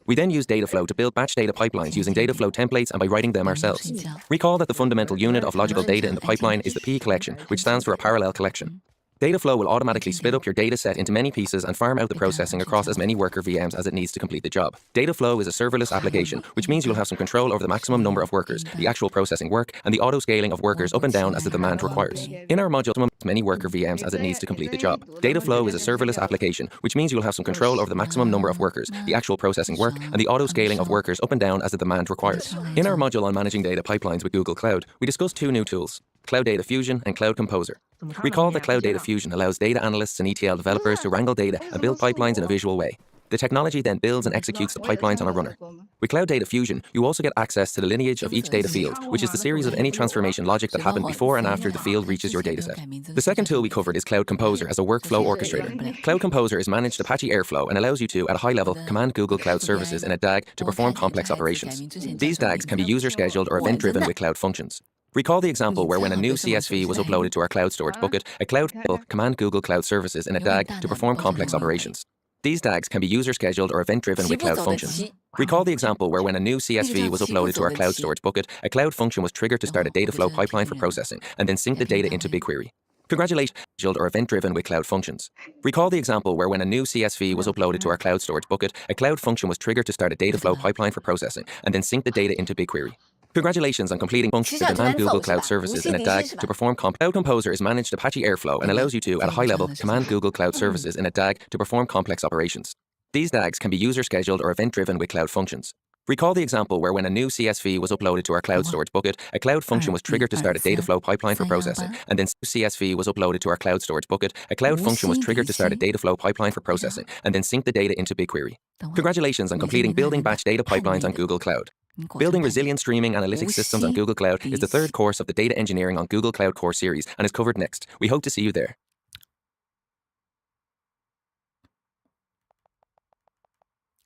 We then use Dataflow to build batch data pipelines using Dataflow templates and by writing them ourselves. Recall that the fundamental unit of logical data in the pipeline is the P collection, which stands for a parallel collection. Dataflow will automatically split up your data set into many pieces and farm out the processing across as many worker VMs as it needs to complete the job. Dataflow is a serverless application, which means you'll have some control over the maximum number of workers, the actual processing work, and the auto-scaling of workers up and down as the demand requires. In our module, as many worker VMs as it needs to complete the job. Dataflow is a serverless application, which means you'll have some control over the maximum number of workers, the actual processing work, and the auto-scaling of workers up and down as the demand requires. In our module on managing data pipelines with Google Cloud, we discussed two new tools, Cloud Data Fusion and Cloud Composer. Recall that Cloud Data Fusion allows data analysts and ETL developers to wrangle data and build pipelines in a visual way. The technology then builds and executes the pipelines on a runner. With Cloud Data Fusion, you also get access to the lineage of each data field, which is the series of any transformation logic that happened before and after the field reaches your dataset. The second tool we covered is Cloud Composer as a workflow orchestrator. Cloud Composer is managed Apache Airflow and allows you to, at a high level, command Google Cloud Services in a DAG to perform complex operations. These DAGs can be user-scheduled or event-driven with Cloud Functions. Recall the example where when a new CSV was uploaded to our cloud storage bucket, a cloud will command Google Cloud Services in a DAG to perform complex operations. These DAGs can be user-scheduled or event-driven with Cloud Functions. Recall the example where when a new CSV was uploaded to our cloud storage bucket, a Cloud function was triggered to start a data flow pipeline for processing, and then sync the data into BigQuery. Congratulations, scheduled or event-driven with Cloud Functions. Recall the example where when a new CSV was uploaded to our cloud storage bucket, a Cloud function was triggered to start a data flow pipeline for processing, and then sync the data into BigQuery. Congratulations on completing functions to command Google Cloud Services in a DAG to perform Cloud Composer is managed Apache Airflow and allows you to, at a high level, command Google Cloud Services in a DAG to perform complex operations. These DAGs can be user-scheduled or event-driven with Cloud Functions. Recall the example where when a new CSV was uploaded to our cloud storage bucket, a cloud function was triggered to start a data flow pipeline for processing, and then CSV was uploaded to our cloud storage bucket, a cloud function was triggered to start a data flow pipeline for processing, and then sync the data into BigQuery. Congratulations on completing building batch data pipelines on Google Cloud. Building resilient streaming analytics systems on Google Cloud is the third course of the Data Engineering on Google Cloud course series and is covered next. We hope to see you there.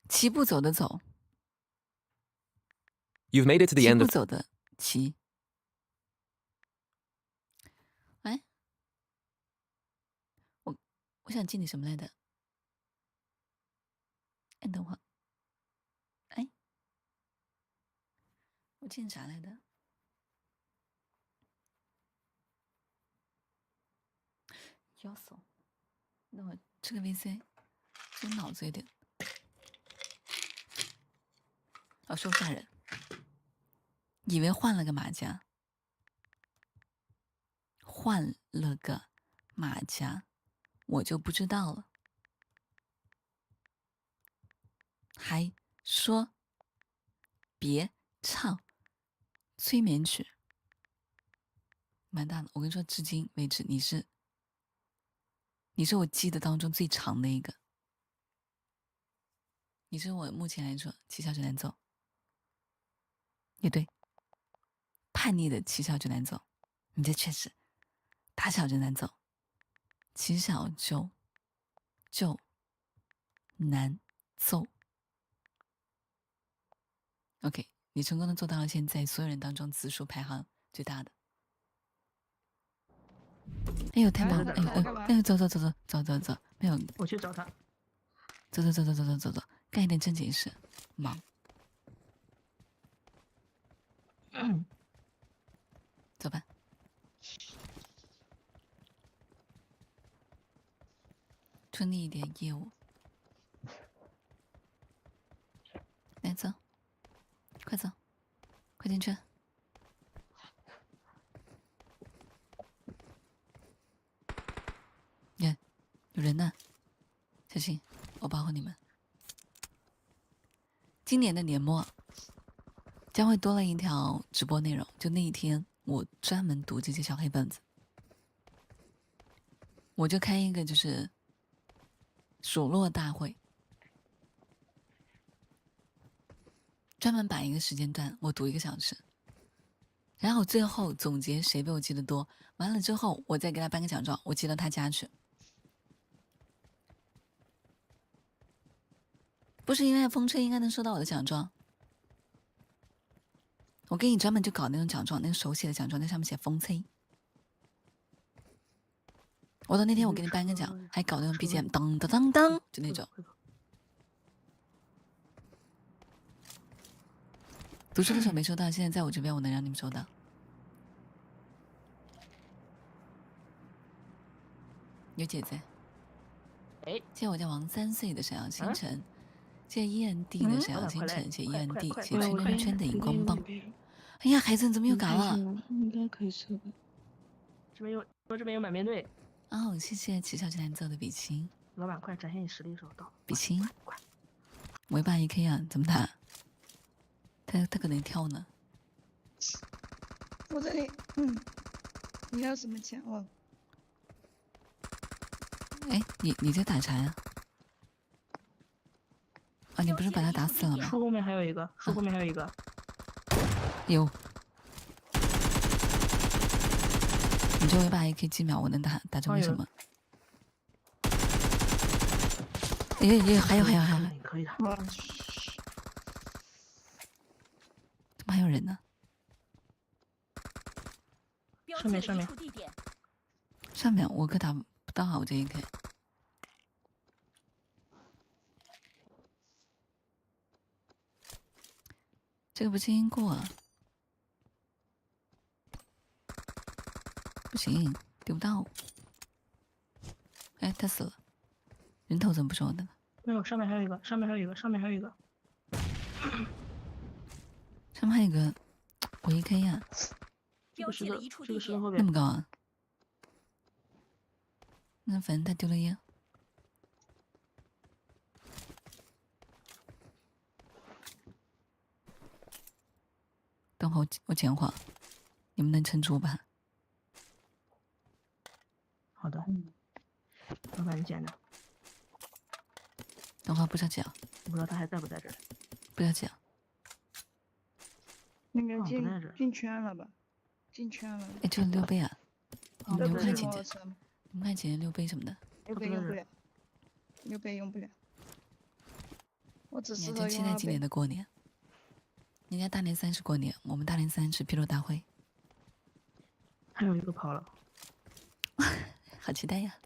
齐步走的走， You've made it to the 齐 end 步 of 走的齐。哎，我想记你什么来着？哎，等会儿，哎，我记你啥来着？要死我！那我吃个 VC， 这个脑子有点……哦，说吓人，以为换了个马甲，换了个马甲，我就不知道了。还说别唱催眠曲，蛮大的。我跟你说，至今为止，你是我记得当中最长的一个，你是我目前来说七小指南奏，也对，叛逆的七小指南奏，你这确实大小指南奏，七小就难奏。OK， 你成功的做到了现在所有人当中字数排行最大的。哎呦，太忙了！哎呦，走，没有，我去找他。走，干一点正经事，忙。走吧。顺利一点业务。来走。快走，快进去！耶，有人呢，小心，我保护你们。今年的年末将会多了一条直播内容，就那一天我专门读这些小黑本子，我就开一个就是数落大会。专门摆一个时间段，我读1个小时，然后最后总结谁被我记得多，完了之后我再给他颁个奖状，我寄到他家去。不是因为风吹应该能收到我的奖状，我给你专门就搞那种奖状，那个手写的奖状，那上面写风吹。我到那天我给你颁个奖，还搞那种 BGM 当当当当，就那种。读书的时候没收到，现在在我这边我能让你们收到。有姐姐，哎，谢谢我叫王3岁的沈阳星辰，谢谢 END 的沈阳星辰，谢谢 END， 谢谢圈圈的荧光棒。哎呀，孩子你怎么又嘎了？应该可以收的。这边有满编队。哦，谢谢齐小姐难做的比心。老板，快展现你实力的时候到。比心，快！我1把1K 啊，怎么打？他可能跳呢。我这里，你要什么钱哦？哎，你在打啥呀？啊，你不是把他打死了吗？树后面还有一个，树后面还有一个。有。你这1把1K几秒，我能打成为什么？还有，可以的。怎么还有人呢？上面我可打不到啊，我这1K。这个不经过啊，不行，丢不到。哎，他死了，人头怎么不是我的呢？没有，上面还有一个，上面还有一个。上面还有一个，我1K 呀。这个石头后边那么高啊？那反正他丢了烟。等会我减会儿，你们能撑住吧？好的。老板，你捡着。等会儿不着急啊，我不知道他还在不在这儿。不着急啊。那个不在这儿。进圈了吧？进圈了。哎，这6杯啊，你们快捡捡，什么？你们快捡6杯什么的。 6杯用不了，6杯用不了。我只适合用真期待今年的过年。人家大年30过年，我们大年30披露大会。还有一个跑了。好期待呀！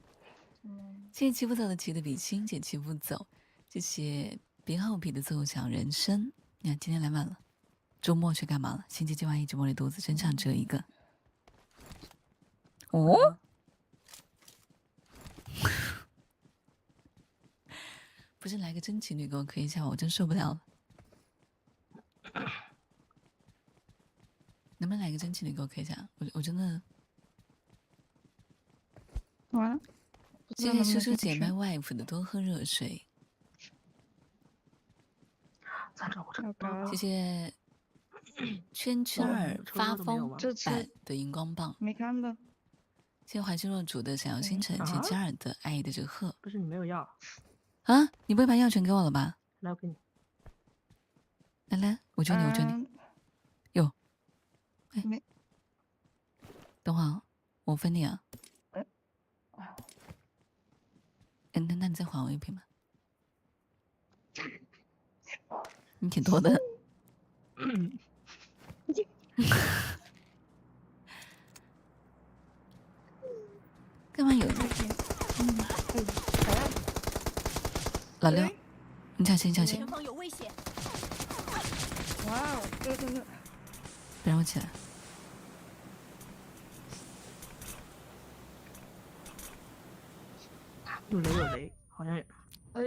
谢谢欺负走的骑的比心，谢谢欺负走，谢谢别厚皮的奏响人生。你看今天来晚了，周末去干嘛了？星期计划一直摸着肚子，真想只有一个。哦。不是来个真情侣给我磕一下，我真受不了了。能不能来个真情侣给我磕一下？我真的。完了。谢谢叔叔姐卖 wife 的多喝热水。谢谢圈圈儿发疯版的荧光棒。没看到。谢谢怀旧若煮的闪耀星辰，谢谢嘉尔的爱的这个鹤。不是你没有药。啊，你不会把药全给我了吧？来，我给你。来，我救你，我救你。有。哎，没。等会儿，我分你啊。那你再还我一瓶吧。你挺多的。干嘛有？老六，你小心，你小心。前方有危险！哇哦，这。别让我起来。有雷，好像。哎。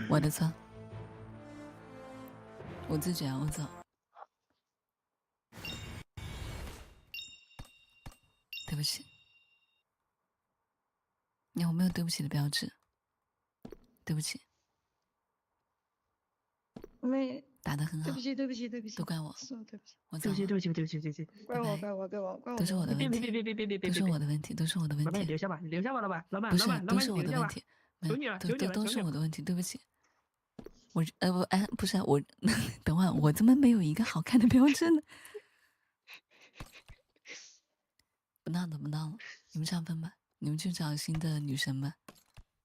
我的错，我自觉，我走。对不起，我没有对不起的标志。对不起。没。打得很好。对不起。都怪我。是对不起。我走了。对不起。怪我。都是我的问题。别，都是我的问题。老板，你留下吧，老板。不是，都是我的问题。求你了，都是我的问题，对不起。不是我，等会儿我怎么没有一个好看的标志呢？不闹了，你们上分吧，你们去找新的女神吧。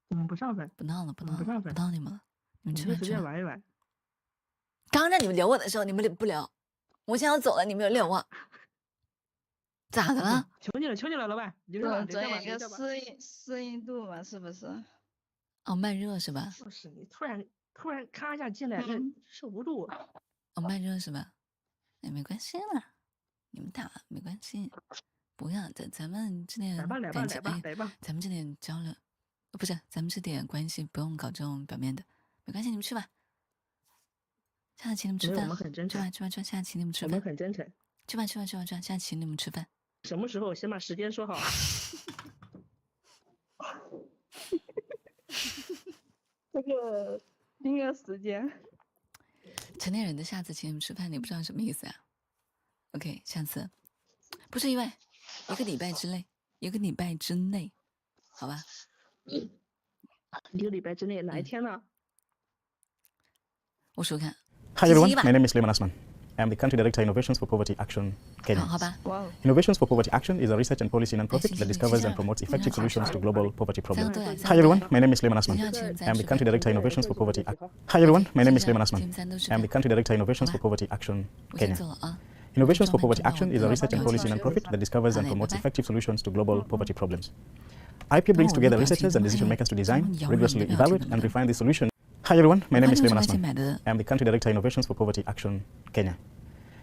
我们不上分。不闹你们了，你们去吧，随便玩一玩。刚让你们留我的时候，你们不留，我现在要走了，你们又留我，咋的了？求你了，老板，留下吧。一个适应度嘛，是不是？哦，慢热是吧？不是你突然咔一下进来，受不住。哦，慢热是吧？哎，没关系了，你们打没关系，不要咱们这点感情，咱们这点交流，不是咱们这点关系，不用搞这种表面的，没关系，你们去吧。下次请你们吃饭。我们很真诚。去吧，下次请你们吃饭。我们很真诚。去吧，下次请你们吃饭。什么时候？先把时间说好。这个定个时间。成年人的下次请你们吃饭，你不知道什么意思啊 ？OK， 下次不是意外，1个礼拜之内，好吧？1个礼拜之内哪一天呢？我数看。Hi everyone, my name is Lehman Asman. I am the Country Director Innovations for Poverty Action, Kenya. Wow. Innovations for Poverty Action is a research and policy non-profit that discovers and promotes effective solutions to global poverty problems. Hi everyone, my name is Lehman Asman. I am the Country Director Innovations for Poverty Action. Hi everyone, my name is Lehman Asman. I am the Country Director Innovations for Poverty Action, Kenya. Innovations for Poverty Action is a research and policy non-profit that discovers and promotes effective solutions to global poverty problems. IP brings together researchers and decision makers to design, rigorously evaluate, and refine these solutions. Hi everyone, my name is Lehman Asman. I am the Country Director Innovations for Poverty Action, Kenya.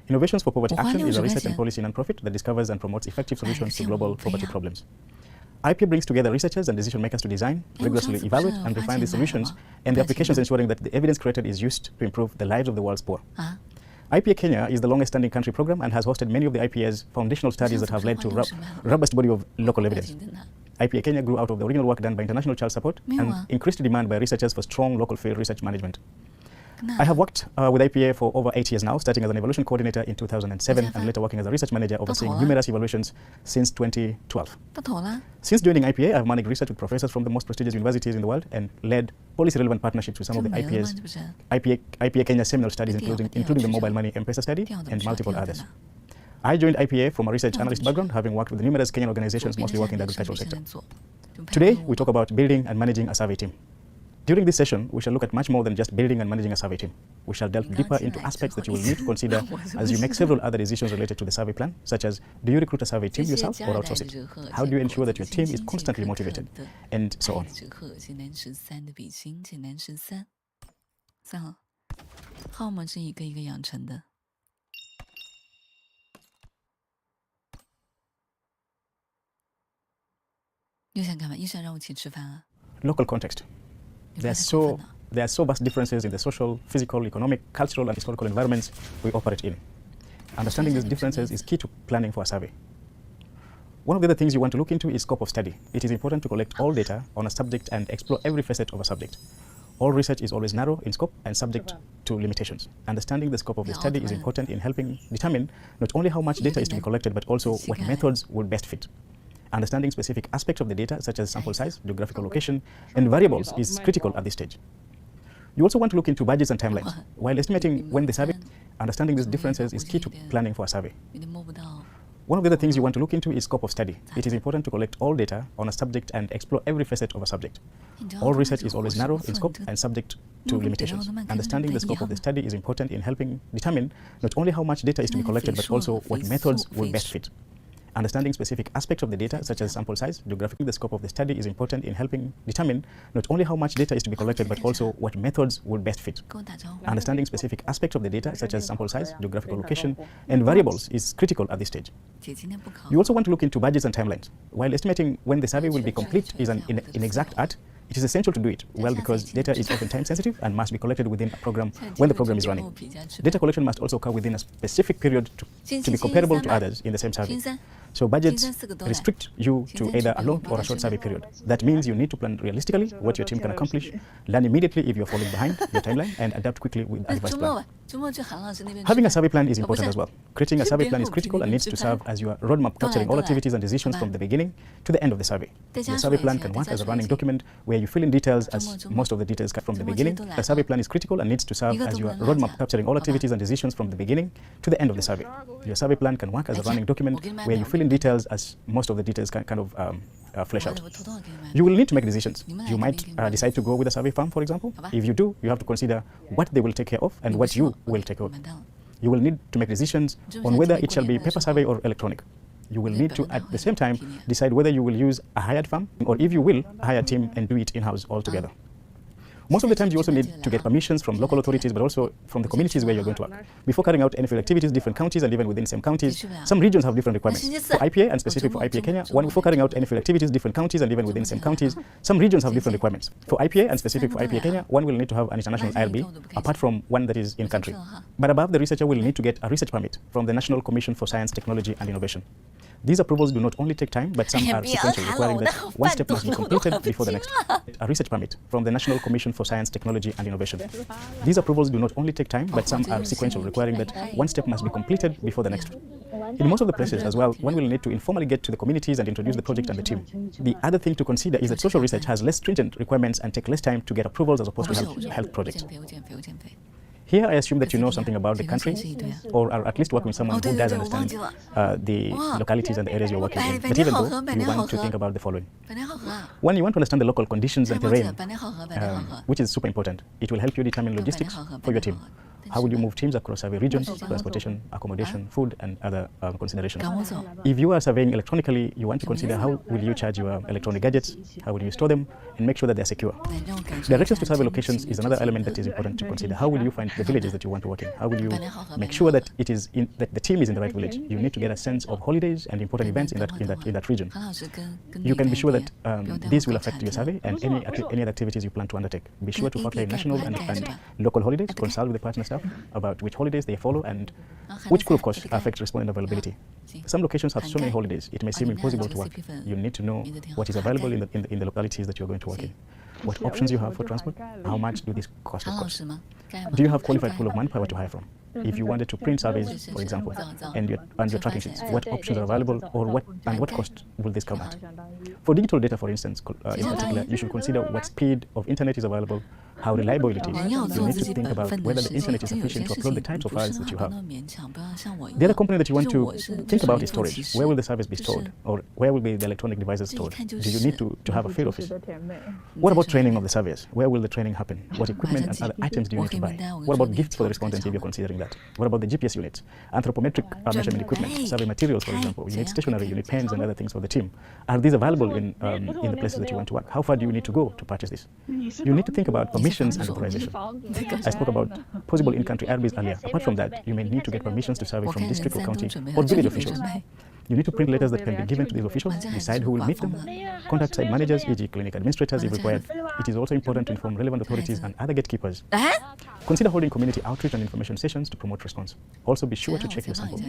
Innovations for Poverty Action is a research and policy non-profit that discovers and promotes effective solutions to global poverty problems. IP brings together researchers and decision makers to design, rigorously evaluate, and refine these solutions, and the applications ensuring that the evidence created is used to improve the lives of the world's poor. IPA Kenya is the longest-standing country program and has hosted many of the IPA's foundational studies that have led to robust body of local evidence. IPA Kenya grew out of the original work done by international child support and increased demand by researchers for strong local field research management. I have worked with IPA for over 8 years now, starting as an evaluation coordinator in 2007 and later working as a research manager overseeing numerous evaluations since 2012. Since joining IPA, I've managed research with professors from the most prestigious universities in the world and led policy-relevant partnerships with some of the IPA Kenya seminal studies, including the mobile money M-Pesa study and multiple others. I joined IPA from a research analyst background, having worked with numerous Kenyan organizations, mostly working in the agricultural sector. Today, we talk about building and managing a survey team. During this session, we shall look at much more than just building and managing a survey team. We shall delve deeper into aspects that you will need to consider as you make several other decisions related to the survey plan, such as, do you recruit a survey team yourself or outsource it? How do you ensure that your team is constantly motivated? And so on. 又想干嘛？又想让我一起吃饭啊？ Local context. There are so vast differences in the social, physical, economic, cultural, and historical environments we operate in. Understanding these differences is key to planning for a survey. One of the other things you want to look into is scope of study. It is important to collect all data on a subject and explore every facet of a subject. All research is always narrow in scope and subject to limitations. Understanding the scope of the study is important in helping determine not only how much data is to be collected, but also what methods would best fit. Understanding specific aspects of the data, such as sample size, geographical location, and variables, is critical at this stage. You also want to look into budgets and timelines. While estimating when the survey, understanding these differences is key to planning for a survey. One of the other things you want to look into is scope of study. It is important to collect all data on a subject and explore every facet of a subject. All research is always narrow in scope and subject to limitations. Understanding the scope of the study is important in helping determine not only how much data is to be collected, but also what methods will best fit. Understanding specific aspects of the data, such as sample size, geographic, the scope of the study is important in helping determine not only how much data is to be collected, but also what methods would best fit. Understanding specific aspects of the data, such as sample size, geographical location, and variables, is critical at this stage. You also want to look into budgets and timelines. While estimating when the survey will be complete is an inexact art, it is essential to do it well because data is often time sensitive and must be collected within a program when the program is running. Data collection must also occur within a specific period to be comparable to others in the same survey. So budgets restrict you to either a long or a short survey period. That means you need to plan realistically what your team can accomplish, learn immediately if you're falling behind your timeline, and adapt quickly with a revised plan. Having a survey plan is important as well. Creating a survey plan is critical and needs to serve as your roadmap capturing all activities and decisions from the beginning to the end of the survey. The survey plan can work as a running document where you fill in details as most of the details come from the beginning. A survey plan is critical and needs to serve as your roadmap capturing all activities and decisions from the beginning to the end of the survey. Your survey plan can work as a running document where you fill in details as most of the details can kind of flesh out. You will need to make decisions. You might decide to go with a survey firm, for example. If you do, you have to consider what they will take care of and what you will take care of. You will need to make decisions on whether it shall be paper survey or electronic. You will need to, at the same time, decide whether you will use a hired firm or if you will hire a team and do it in-house altogether. Most of the times you also need to get permissions from local authorities, but also from the communities where you're going to work. Before carrying out any field activities, different counties and even within same counties, some regions have different requirements. For IPA and specific for IPA Kenya, before carrying out any field activities, different counties and even within same counties, some regions have different requirements. For IPA and specific for IPA Kenya, one will need to have an international ILB, apart from one that is in country. But above, the researcher will need to get a research permit from the National Commission for Science, Technology and Innovation. These approvals do not only take time, but some are sequential, requiring that one step must be completed before the next. A research permit from the National Commission for Science, Technology and Innovation. These approvals do not only take time, but some are sequential, requiring that one step must be completed before the next. In most of the places as well, one will need to informally get to the communities and introduce the project and the team. The other thing to consider is that social research has less stringent requirements and take less time to get approvals as opposed to health projects. Here, I assume that you know something about the country, or are at least working with someone who does understand the localities and the areas you're working in. But even though, you want to think about the following. One, you want to understand the local conditions and terrain, which is super important. It will help you determine logistics for your team. How will you move teams across survey regions, transportation, accommodation, food, and other considerations. If you are surveying electronically, you want to consider how will you charge your electronic gadgets, how will you store them, and make sure that they're secure. Directions to survey locations is another element that is important to consider. How will you find the villages that you want to work in? How will you make sure that that the team is in the right village? You need to get a sense of holidays and important events in that region. You can be sure that this will affect your survey and any other activities you plan to undertake. Be sure to factor in national and local holidays. Consult with the partner staff about which holidays they follow and which could, of course, affect respondent availability. Some locations have so many holidays, it may seem impossible to work. You need to know what is available in the localities that you're going to work in. What options you have for transport, how much do these cost, of course. Do you have qualified pool of manpower to hire from? If you wanted to print surveys, for example, and your tracking sheets, what options are available, or what cost will this come at? For digital data, for instance, in particular, you should consider what speed of internet is available, how reliable it is. You need to think about whether the internet is sufficient to upload the types of files that you have. The other component that you want to think about is storage. Where will the service be stored, or where will be the electronic devices stored? Do you need to have a field office? What about training of the surveyors? Where will the training happen? What equipment and other items do you need to buy? What about gifts for the respondents if you're considering that? What about the GPS units, anthropometric measurement equipment, survey materials, for example? You need stationery, you need pens and other things for the team. Are these available in the places that you want to work? How far do you need to go to purchase this? You need to think about permissions and authorization. I spoke about possible in-country airbase earlier. Apart from that, you may need to get permissions to survey from district or county or village officials. You need to print letters that can be given to these officials, decide who will meet them, contact site managers, e.g. clinic administrators if required. It is also important to inform relevant authorities and other gatekeepers. Consider holding community outreach and information sessions to promote response. Also be sure to check your sample.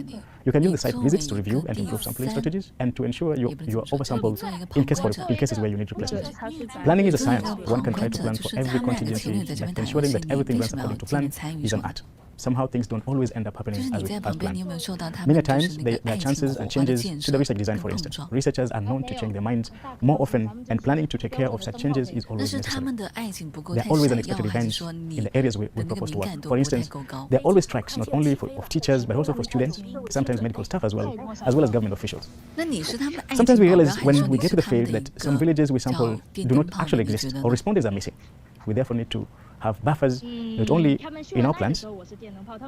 You can use the site visits to review and improve sampling strategies and to ensure you are oversampled in cases where you need replacements. Planning is a science. One can try to plan for every contingency, but ensuring that everything runs according to plan is an art. Somehow things don't always end up happening as planned. Many times there are chances and changes to the research design, for instance. Researchers are known to change their minds more often, and planning to take care of such changes is always necessary. There are always unexpected events in the areas we propose to work. For instance, there are always strikes, not only of teachers, but also for students, sometimes medical staff as well as government officials. Sometimes we realize when we get to the field that some villages we sample do not actually exist, or respondents are missing. We therefore need to have buffers not only in our plans,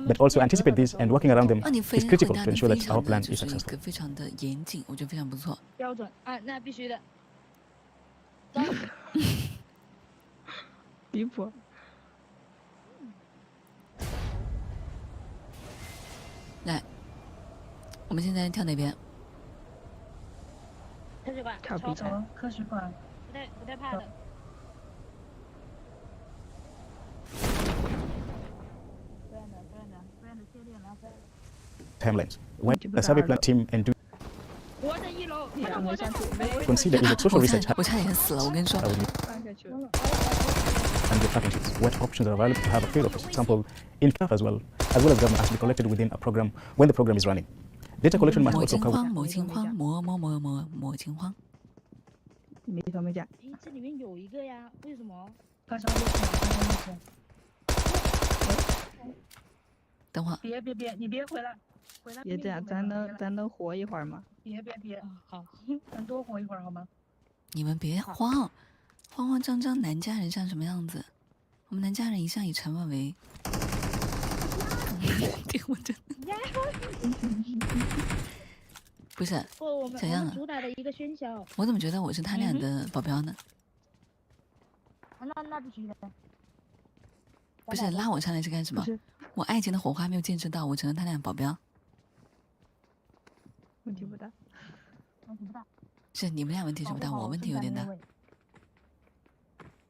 but also anticipate these, and working around them is critical to ensure that our plan is successful. Timelines. When the survey plan team and do consider is that social research and the tracking sheets. What options are available to have a field office sample in CAF as well as government has to be collected within a program when the program is running. Data collection must also cover.别这样，咱能活一会儿吗？别，好，咱多活一会儿好吗？你们别慌张张，南家人像什么样子？我们南家人一向以沉稳为。我真的不是怎样啊？我怎么觉得我是他俩的保镖呢？那必须的。不是拉我上来是干什么？我爱情的火花没有见识到，我成了他俩保镖。问题不大，是你们俩问题是不大，我问题有点大。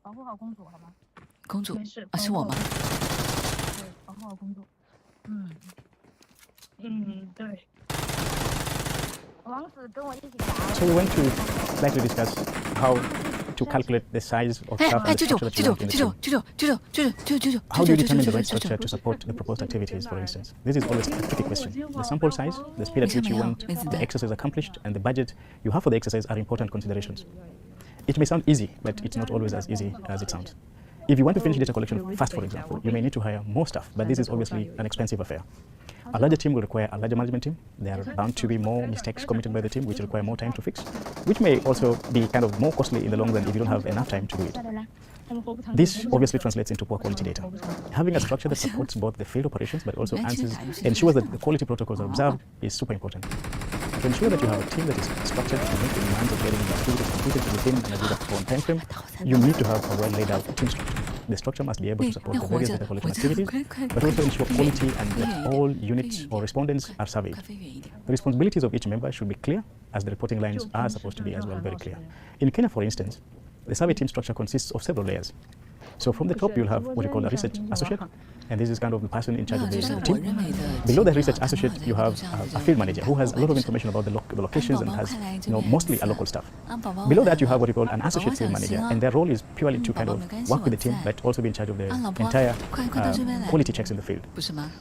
保护好公主，好吗？公主啊，是我吗？对，保护好公主。对。王子跟我一起打。So we want to slightly discuss how to calculate the size of staff and the structure that you want in the team. How do you determine the right structure to support the proposed activities, for instance? This is always a tricky question. The sample size, the speed at which you want the exercise accomplished, and the budget you have for the exercise are important considerations. It may sound easy, but it's not always as easy as it sounds. If you want to finish data collection fast, for example, you may need to hire more staff, but this is obviously an expensive affair. A larger team will require a larger management team. There are bound to be more mistakes committed by the team, which require more time to fix, which may also be kind of more costly in the long run if you don't have enough time to do it. This obviously translates into poor quality data. Having a structure that supports both the field operations but also ensures that the quality protocols are observed is super important. To ensure that you have a team that is structured to meet the demands of getting the activities completed within an agreed upon time frame, you need to have a well laid out team structure. The structure must be able to support the various data collection activities, but also ensure quality and that all units or respondents are surveyed. The responsibilities of each member should be clear, as the reporting lines are supposed to be as well very clear. In Kenya, for instance, the survey team structure consists of several layers. So from the top, you'll have what you call a research associate, and this is kind of the person in charge of the team. Below the research associate, you have a field manager who has a lot of information about the locations and has mostly a local staff. Below that, you have what you call an associate field manager, and their role is purely to kind of work with the team, but also be in charge of the entire quality checks in the field.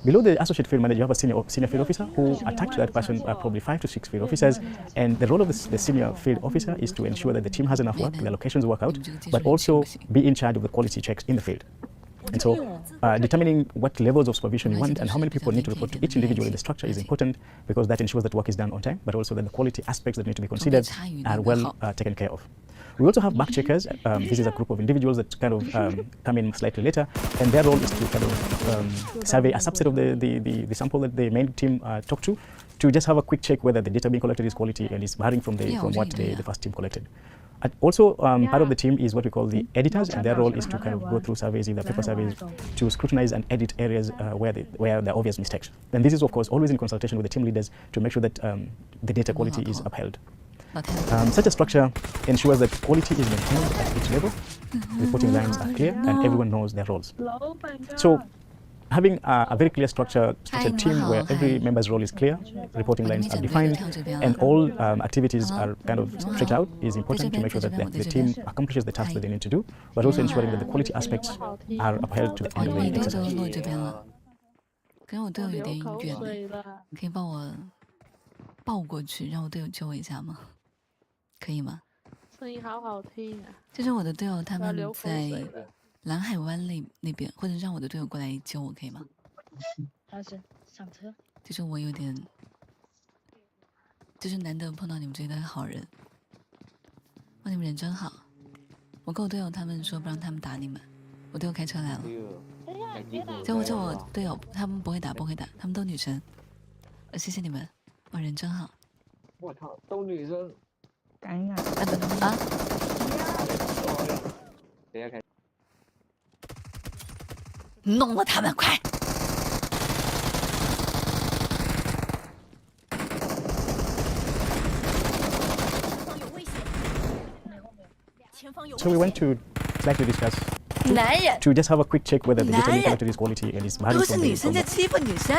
Below the associate field manager, you have a senior field officer who attached to that person are probably 5 to 6 field officers, and the role of the senior field officer is to ensure that the team has enough work, the locations work out, but also be in charge of the quality checks in the field. And so determining what levels of supervision you want and how many people need to report to each individual in the structure is important, because that ensures that work is done on time, but also that the quality aspects that need to be considered are well taken care of. We also have back checkers. This is a group of individuals that kind of come in slightly later, and their role is to kind of survey a subset of the sample that the main team talked to just have a quick check whether the data being collected is quality and is varying from what the first team collected. Also, part of the team is what we call the editors, and their role is to kind of go through surveys, either paper surveys, to scrutinize and edit areas where there are obvious mistakes. And this is, of course, always in consultation with the team leaders to make sure that the data quality is upheld. Such a structure ensures that quality is maintained at each level, reporting lines are clear, and everyone knows their roles. So, having a very clear structured team where every member's role is clear, reporting lines are defined, and all activities are kind of stretched out is important to make sure that the team accomplishes the tasks that they need to do, but also ensuring that the quality aspects are upheld to the end of the exercise. 跟我队友有点远，你可以帮我抱过去，让我队友救我一下吗？可以吗？声音好好听啊！就是我的队友他们在蓝海湾那边，或者让我的队友过来救我，可以吗？老师上车。就是我有点，就是难得碰到你们这些好人，哇，你们人真好。我跟我队友他们说不让他们打你们，我队友开车来了。就我队友他们不会打，他们都女生。谢谢你们，哇，人真好。我操，都女生。感染啊！等一下开。弄了他们，快！So we want to slightly discuss to just have a quick check whether the data being collected is quality and is varying from the. 都是女生在欺负女生。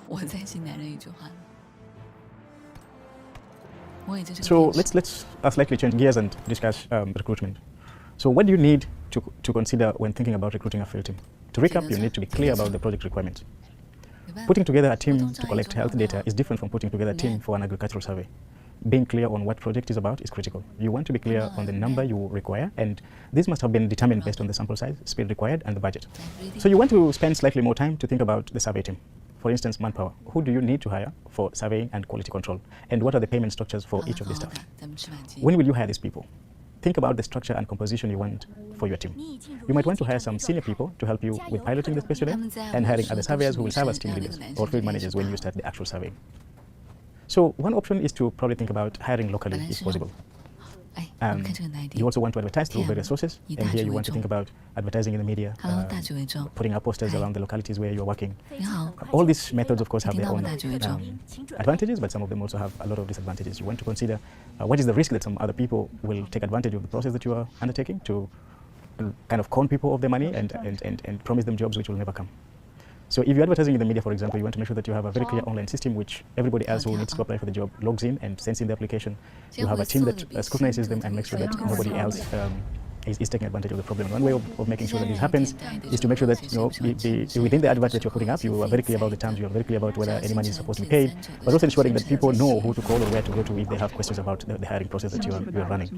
我在信男人一句话。So let's slightly change gears and discuss recruitment. So what do you need to consider when thinking about recruiting a field team? To recap, you need to be clear about the project requirements. Putting together a team to collect health data is different from putting together a team for an agricultural survey. Being clear on what project is about is critical. You want to be clear on the number you require, and this must have been determined based on the sample size, speed required, and the budget. So you want to spend slightly more time to think about the survey team. For instance, manpower. Who do you need to hire for surveying and quality control? And what are the payment structures for each of the staff? When will you hire these people? Think about the structure and composition you want for your team. You might want to hire some senior people to help you with piloting the special and hiring other surveyors who will serve as team leaders or field managers when you start the actual surveying. So one option is to probably think about hiring locally if possible. You also want to advertise through various sources, and here you want to think about advertising in the media, putting up posters around the localities where you're working. All these methods, of course, have their own advantages, but some of them also have a lot of disadvantages. You want to consider what is the risk that some other people will take advantage of the process that you are undertaking to kind of con people of their money and promise them jobs which will never come. So if you're advertising in the media, for example, you want to make sure that you have a very clear online system which everybody else who needs to apply for the job logs in and sends in the application. You have a team that scrutinizes them and makes sure that nobody else is taking advantage of the problem. One way of making sure that this happens is to make sure that within the advert that you're putting up, you are very clear about the terms, you are very clear about whether any money is supposed to be paid, but also ensuring that people know who to call or where to go to if they have questions about the hiring process that you are running.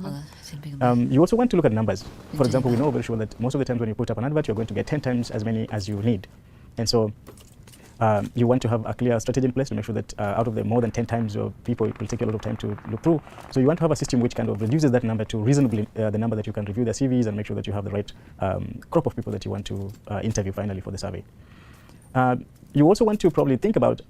You also want to look at numbers. For example, we know very sure that most of the times when you put up an advert, you're going to get 10 times as many as you need. And so you want to have a clear strategy in place to make sure that out of the more than 10 times of people, it will take you a lot of time to look through. So you want to have a system which kind of reduces that number to reasonably the number that you can review their CVs and make sure that you have the right crop of people that you want to interview finally for the survey. You also want to probably think about,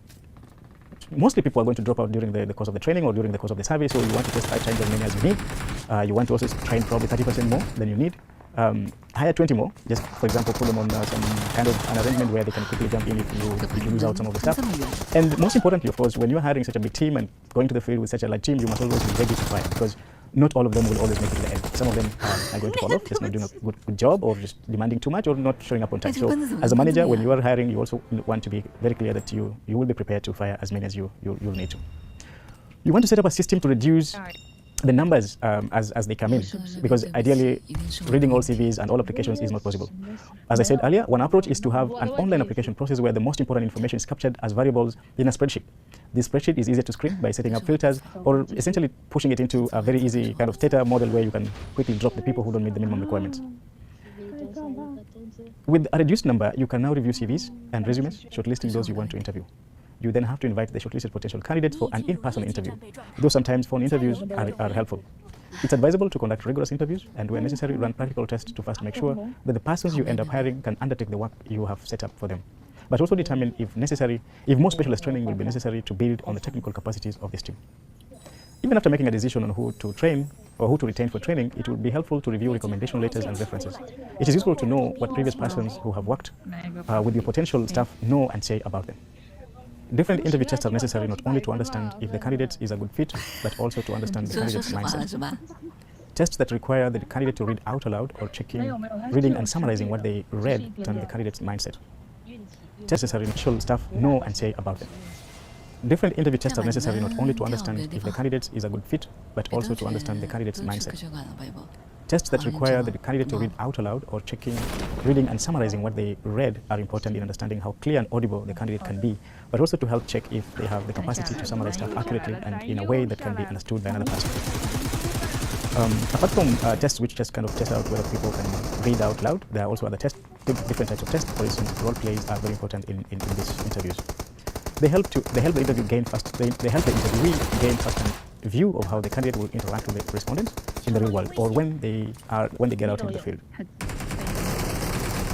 mostly people are going to drop out during the course of the training or during the course of the survey, so you want to just 5 times as many as you need. You want to also train probably 30% more than you need. hire 20 more, just for example, put them on some kind of an arrangement where they can quickly jump in if you lose out some of the stuff. And most importantly, of course, when you're hiring such a big team and going to the field with such a large team, you must always be ready to fire, because not all of them will always make it to the end. Some of them are going to fall off, just not doing a good job, or just demanding too much, or not showing up on time. So as a manager, when you are hiring, you also want to be very clear that you will be prepared to fire as many as you'll need to. You want to set up a system to reduce the numbers as they come in, because ideally reading all CVs and all applications is not possible. As I said earlier, one approach is to have an online application process where the most important information is captured as variables in a spreadsheet. This spreadsheet is easier to screen by setting up filters, or essentially pushing it into a very easy kind of data model where you can quickly drop the people who don't meet the minimum requirements. With a reduced number, you can now review CVs and resumes, shortlisting those you want to interview. You then have to invite the shortlisted potential candidates for an in-person interview, though sometimes phone interviews are helpful. It's advisable to conduct rigorous interviews and, where necessary, run practical tests to first make sure that the persons you end up hiring can undertake the work you have set up for them, but also determine, if necessary, if more specialist training will be necessary to build on the technical capacities of this team. Even after making a decision on who to train or who to retain for training, it would be helpful to review recommendation letters and references. It is useful to know what previous persons who have worked with your potential staff know and say about them. Different interview tests are necessary not only to understand if the candidate is a good fit, but also to understand the candidate's mindset. Tests that require the candidate to read out aloud or reading and summarizing what they read turn the candidate's mindset. Tests necessary to staff know and say about them. Different interview tests are necessary not only to understand if the candidate is a good fit, but also to understand the candidate's mindset. Tests that require the candidate to read out aloud or reading and summarizing what they read are important in understanding how clear and audible the candidate can be, but also to help check if they have the capacity to summarize stuff accurately and in a way that can be understood by another person. Apart from tests which just kind of test out whether people can read out loud, there are also other tests, different types of tests. For instance, role plays are very important in these interviews. They help the interviewee gain first-hand view of how the candidate will interact with the respondents in the real world, or when they get out into the field.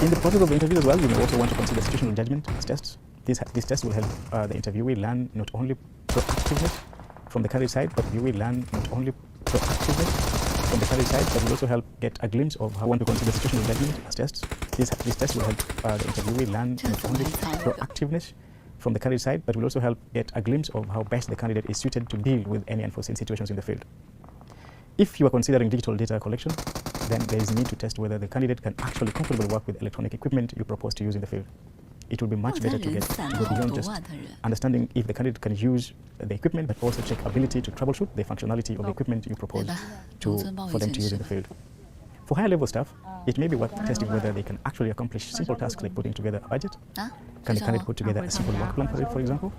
In the process of the interview as well, you may also want to consider situational judgment tests. These tests will help the interviewee learn not only proactiveness from the candidate side, but will also help get a glimpse of how one to consider situational judgment as tests. These tests will help the interviewee learn not only proactiveness from the candidate side, but will also help get a glimpse of how best the candidate is suited to deal with any unforeseen situations in the field. If you are considering digital data collection, then there is a need to test whether the candidate can actually comfortably work with electronic equipment you propose to use in the field. It will be much better to go beyond just understanding if the candidate can use the equipment, but also check ability to troubleshoot the functionality of the equipment you propose for them to use in the field. For higher level staff, it may be worth testing whether they can actually accomplish simple tasks like putting together a budget. Can the candidate put together a simple work plan for example?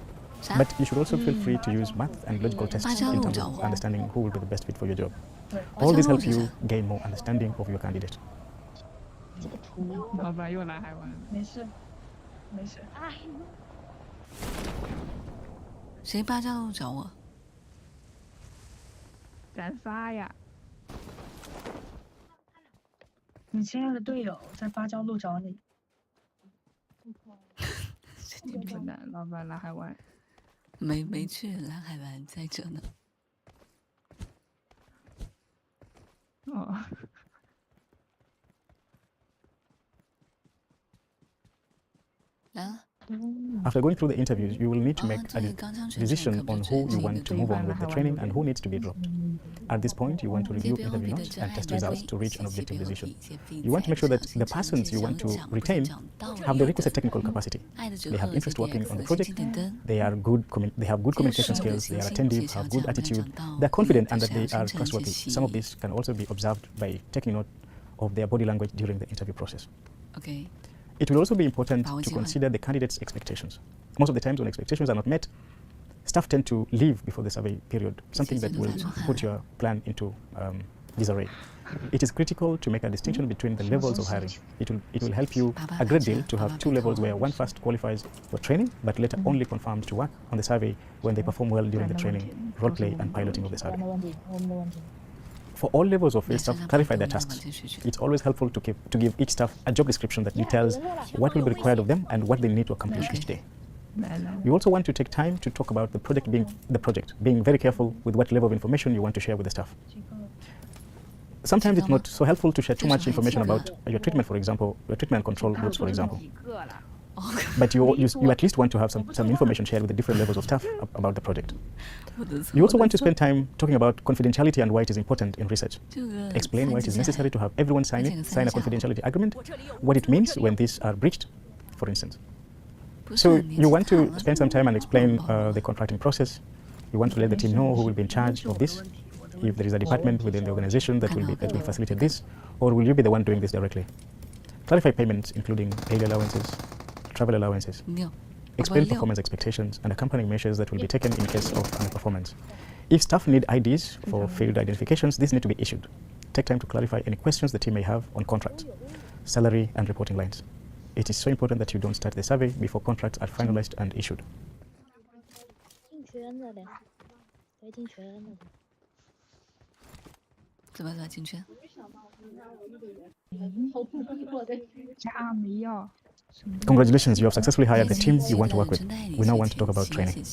But you should also feel free to use math and logical tests in terms of understanding who will be the best fit for your job. All this helps you gain more understanding of your candidate. 老板又来海湾，没事，没事。谁八家路找我？咱仨呀。你亲爱的队友在芭蕉路找你。笨蛋，老板来海湾。没去蓝海湾，在这呢。哦。来了。 After going through the interviews, you will need to make a decision on who you want to move on with the training and who needs to be dropped. At this point, you want to review interview notes and test results to reach an objective decision. You want to make sure that the persons you want to retain have the requisite technical capacity. They have interest working on the project, they have good communication skills, they are attentive, have good attitude, they are confident, and that they are trustworthy. Some of this can also be observed by taking note of their body language during the interview process. Okay. It will also be important to consider the candidate's expectations. Most of the times when expectations are not met, staff tend to leave before the survey period, something that will put your plan into disarray. It is critical to make a distinction between the levels of hiring. It will help you a great deal to have two levels where one first qualifies for training, but later only confirmed to work on the survey when they perform well during the training, role play, and piloting of the survey. For all levels of field staff, clarify their tasks. It's always helpful to give each staff a job description that details what will be required of them and what they need to accomplish each day. You also want to take time to talk about the project, being very careful with what level of information you want to share with the staff. sometimes it's not so helpful to share too much information about your treatment, for example, your treatment control groups, for example. But you at least want to have some information shared with the different levels of staff about the project. You also want to spend time talking about confidentiality and why it is important in research. Explain why it is necessary to have everyone sign a confidentiality agreement, what it means when these are breached, for instance. So you want to spend some time and explain the contracting process. You want to let the team know who will be in charge of this, if there is a department within the organization that will facilitate this, or will you be the one doing this directly? Clarify payments, including daily allowances, travel allowances. Explain performance expectations and accompanying measures that will be taken in case of underperformance. If staff need IDs for field identifications, these need to be issued. Take time to clarify any questions the team may have on contracts, salary, and reporting lines. It is so important that you don't start the survey before contracts are finalized and issued. Congratulations, you have successfully hired the team you want to work with. We now want to talk about training.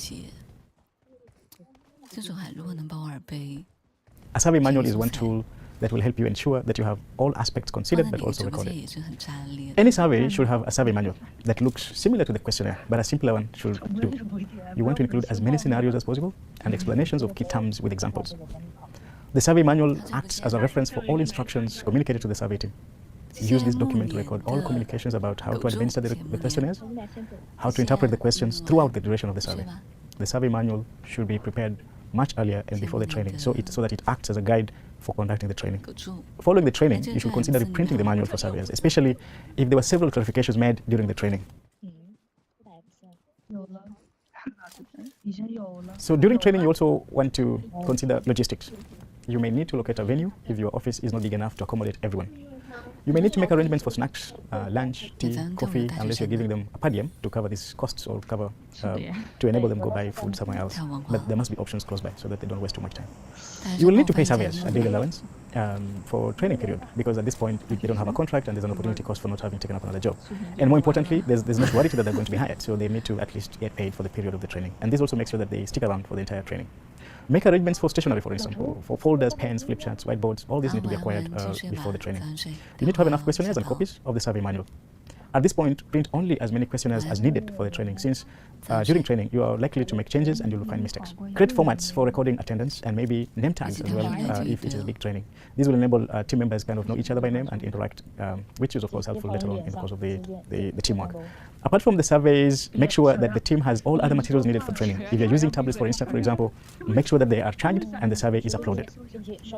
A survey manual is one tool that will help you ensure that you have all aspects considered but also recorded. Any survey should have a survey manual that looks similar to the questionnaire, but a simpler one should do. You want to include as many scenarios as possible and explanations of key terms with examples. The survey manual acts as a reference for all instructions communicated to the survey team. Use this document to record all communications about how to administer the questionnaires, how to interpret the questions throughout the duration of the survey. The survey manual should be prepared much earlier and before the training, so that it acts as a guide for conducting the training. Following the training, you should consider reprinting the manual for surveyors, especially if there were several clarifications made during the training. So during training, you also want to consider logistics. You may need to locate a venue if your office is not big enough to accommodate everyone. You may need to make arrangements for snacks, lunch, tea, coffee, unless you're giving them a per diem to cover these costs or cover to enable them to go buy food somewhere else. But there must be options close by so that they don't waste too much time. You will need to pay surveyors a daily allowance for training period, because at this point they don't have a contract and there's an opportunity cost for not having taken up another job. And more importantly, there's no surety that they're going to be hired, so they need to at least get paid for the period of the training. And this also makes sure that they stick around for the entire training. Make arrangements for stationery, for instance, for folders, pens, flip charts, whiteboards. All these need to be acquired before the training. You need to have enough questionnaires and copies of the survey manual. At this point, print only as many questionnaires as needed for the training, since during training you are likely to make changes and you will find mistakes. Create formats for recording attendance and maybe name tags as well if it is a big training. This will enable team members kind of know each other by name and interact, which is of course helpful later on in the course of the teamwork. Apart from the surveys, make sure that the team has all other materials needed for training. If you're using tablets, for instance, for example, make sure that they are charged and the survey is uploaded.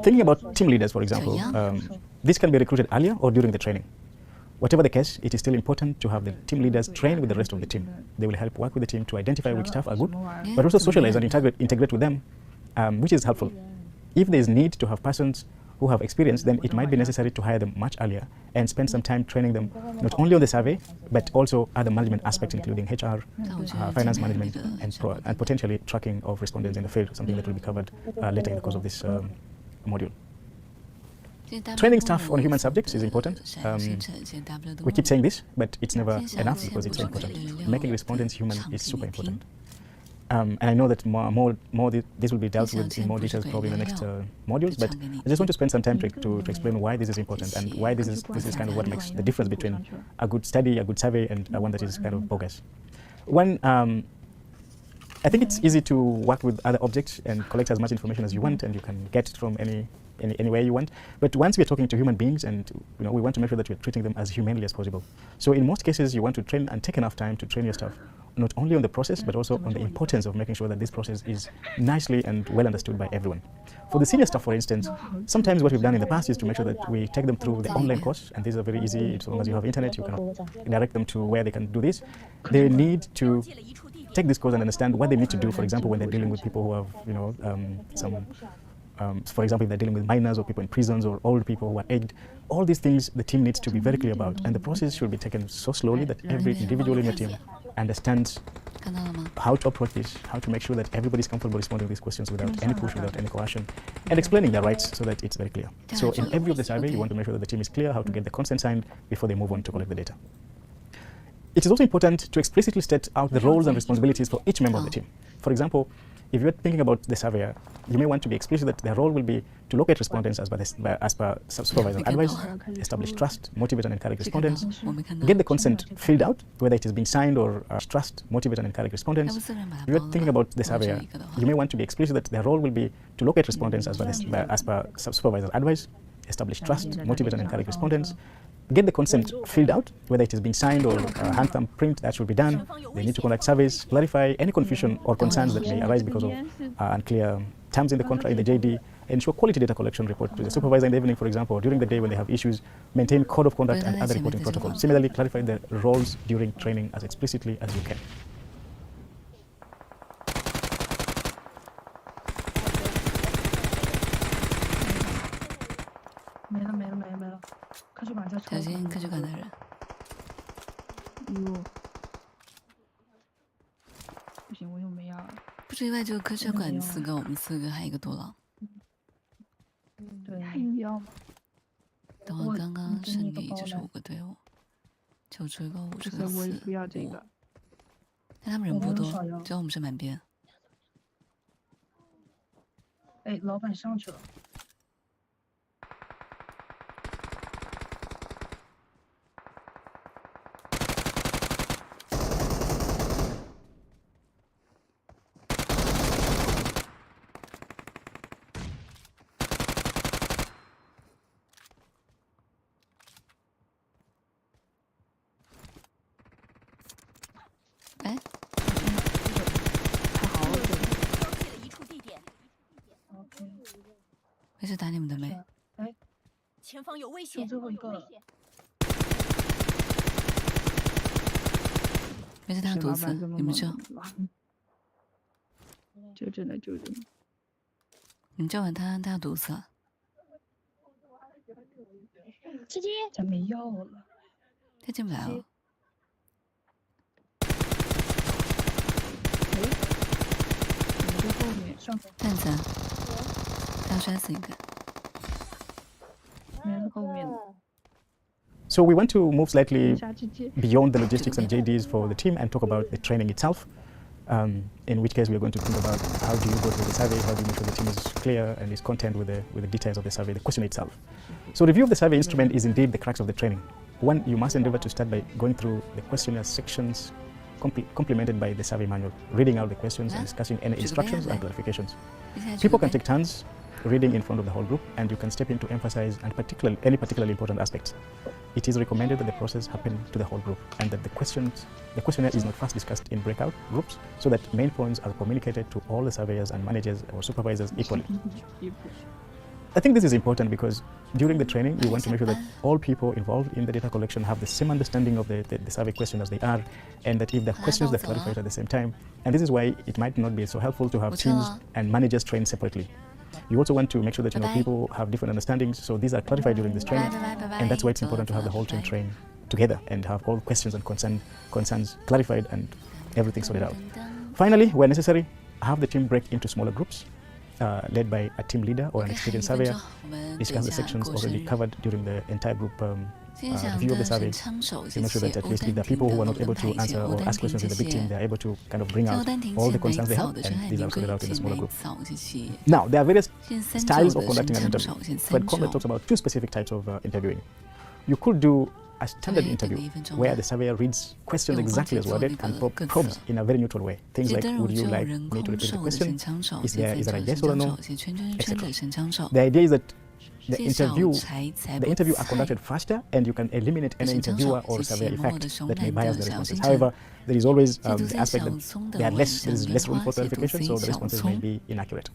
Thinking about team leaders, for example, this can be recruited earlier or during the training. Whatever the case, it is still important to have the team leaders train with the rest of the team. They will help work with the team to identify which staff are good, but also socialize and integrate with them, which is helpful. If there is need to have persons who have experience, then it might be necessary to hire them much earlier and spend some time training them not only on the survey, but also other management aspects, including HR, finance management, and potentially tracking of respondents in the field, something that will be covered later in the course of this module. Training staff on human subjects is important. We keep saying this, but it's never enough because it's so important. Making respondents human is super important. And I know that this will be dealt with in more details probably in the next modules, but I just want to spend some time to explain why this is important and why this is kind of what makes the difference between a good study, a good survey, and one that is kind of bogus. One, I think it's easy to work with other objects and collect as much information as you want, and you can get it from any way you want. But once we're talking to human beings, and we want to make sure that we're treating them as humanely as possible. So in most cases, you want to train and take enough time to train your staff, not only on the process, but also on the importance of making sure that this process is nicely and well understood by everyone. For the senior staff, for instance, sometimes what we've done in the past is to make sure that we take them through the online course, and these are very easy. As long as you have internet, you can direct them to where they can do this. They need to take this course and understand what they need to do, for example, when they're dealing with people who have, for example, if they're dealing with minors or people in prisons or old people who are aged. All these things the team needs to be very clear about, and the process should be taken so slowly that every individual in your team understands how to approach this, how to make sure that everybody's comfortable responding to these questions without any push, without any coercion, and explaining their rights so that it's very clear. So in every of the survey, you want to make sure that the team is clear how to get the consent signed before they move on to collect the data. It is also important to explicitly state out the roles and responsibilities for each member of the team. For example, if you're thinking about the surveyor, you may want to be explicit that their role will be to locate respondents as per supervisor's advice, establish trust, motivate and encourage respondents, get the consent filled out, whether it is being signed or trust, motivate and encourage respondents. If you're thinking about the surveyor, you may want to be explicit that their role will be to locate respondents as per supervisor's advice, establish trust, motivate and encourage respondents, get the consent filled out, whether it is being signed or hand thumb print, that should be done. They need to conduct surveys, clarify any confusion or concerns that may arise because of unclear terms in the contract, in the JD, ensure quality data collection report to the supervisor in the evening, for example, or during the day when they have issues, maintain code of conduct and other reporting protocols. Similarly, clarify the roles during training as explicitly as you can.科学馆在抽。小心科学馆的人。哟，不行，我又没药。不出意外，就科学馆4个，我们4个，还一个多狼。对，还有药吗？等会刚刚胜利就是5个队伍，9出一个5出一个4。我也不要这个。但他们人不多，只有我们是满编。哎，老板上去了。哎，太好了，没事，打你们的没？哎，前方有危险，最后一个了。没事，他有毒死，你们救。救着呢，救着呢。你们救完他，他要毒死了。吃鸡，咱没药了。他进不来了。蛋子，他要摔死一个。So we want to move slightly beyond the logistics and JDs for the team and talk about the training itself. In which case we are going to think about how do you go through the survey, how do you make sure the team is clear and is content with the details of the survey, the question itself. So review of the survey instrument is indeed the crux of the training. One, you must endeavor to start by going through the questionnaire sections complemented by the survey manual, reading out the questions and discussing any instructions and clarifications. People can take turns reading in front of the whole group, and you can step in to emphasize any particularly important aspects. It is recommended that the process happen to the whole group and that the questionnaire is not first discussed in breakout groups, so that main points are communicated to all the surveyors and managers or supervisors equally. I think this is important because during the training, you want to make sure that all people involved in the data collection have the same understanding of the survey question as they are, and that if there are questions that clarify it at the same time, and this is why it might not be so helpful to have teams and managers trained separately. You also want to make sure that people have different understandings, so these are clarified during this training, and that's why it's important to have the whole team train together and have all questions and concerns clarified and everything sorted out. Finally, where necessary, have the team break into smaller groups, led by a team leader or an experienced surveyor, discuss the sections already covered during the entire group review of the survey, to make sure that at least if there are people who are not able to answer or ask questions in the big team, they are able to kind of bring out all the concerns they have, and these are sorted out in a smaller group. Now, there are various styles of conducting an interview. Fred Conrad talks about 2 specific types of interviewing. You could do a standard interview where the surveyor reads questions exactly as worded and probes in a very neutral way. Things like, would you like me to repeat the question? Is there a yes or a no? Etc. The idea is that the interview are conducted faster, and you can eliminate any interviewer or surveyor effect that may bias the responses. However, there is always the aspect that there is less room for clarification, so the responses may be inaccurate.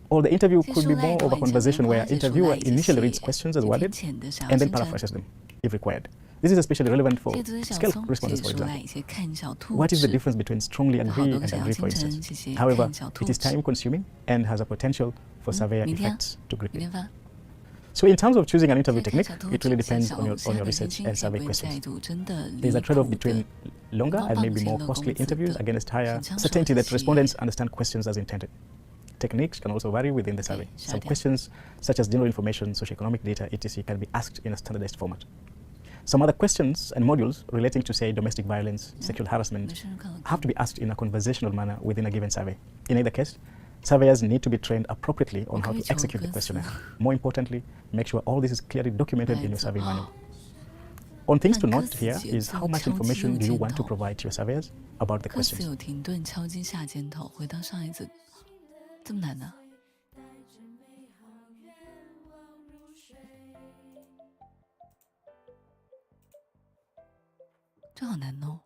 Or the interview could be more of a conversation where interviewer initially reads questions as worded and then paraphrases them if required. This is especially relevant for scale responses, for example. What is the difference between strongly agree and agree, for instance? However, it is time-consuming and has a potential for surveyor effects to grip it. So in terms of choosing an interview technique, it really depends on your research and survey questions. There's a trade-off between longer and maybe more costly interviews against higher certainty that respondents understand questions as intended. Techniques can also vary within the survey. Some questions, such as general information, socioeconomic data, etc., can be asked in a standardized format. Some other questions and modules relating to, say, domestic violence, sexual harassment, have to be asked in a conversational manner within a given survey. In either case, surveyors need to be trained appropriately on how to execute the questionnaire. More importantly, make sure all this is clearly documented in your survey manual. On things to note here is how much information do you want to provide to your surveyors about the questions. 这么难呢？这好难哦。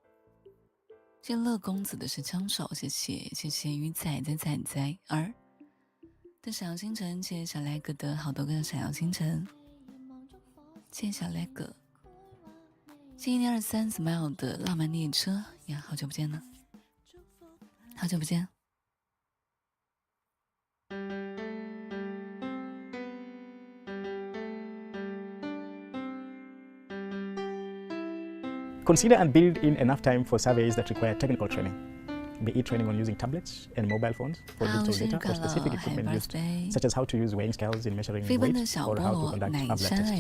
谢乐公子的是枪手，谢谢谢谢鱼仔的仔仔儿的闪耀星辰，谢谢小莱格的好多个闪耀星辰，谢谢小莱格，谢谢1023 smile 的浪漫列车呀，好久不见呢，好久不见。Consider and build in enough time for surveys that require technical training, be it training on using tablets and mobile phones for digital data or specific equipment used, such as how to use weighing scales in measuring weight or how to conduct a blood test.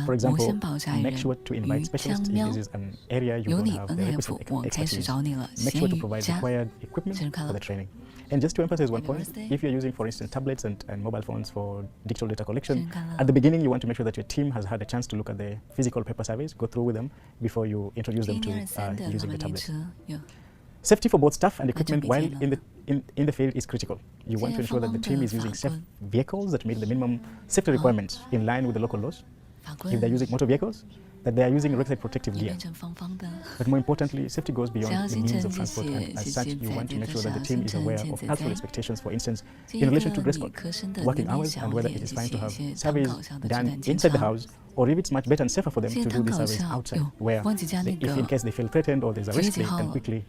For example, make sure to invite specialists if this is an area you don't have the requisite expertise. Make sure to provide required equipment for the training. And just to emphasize one point, if you're using, for instance, tablets and mobile phones for digital data collection, at the beginning you want to make sure that your team has had a chance to look at the physical paper surveys, go through with them before you introduce them to using the tablets. Safety for both staff and equipment while in the field is critical. You want to ensure that the team is using safe vehicles that meet the minimum safety requirements in line with the local laws. If they're using motor vehicles, that they are using requisite protective gear. But more importantly, safety goes beyond the means of transport, and as such, you want to make sure that the team is aware of cultural expectations, for instance, in relation to dress code, working hours, and whether it is fine to have surveys done inside the house, or if it's much better and safer for them to do these surveys outside, where if in case they feel threatened or there's a risk, they can quickly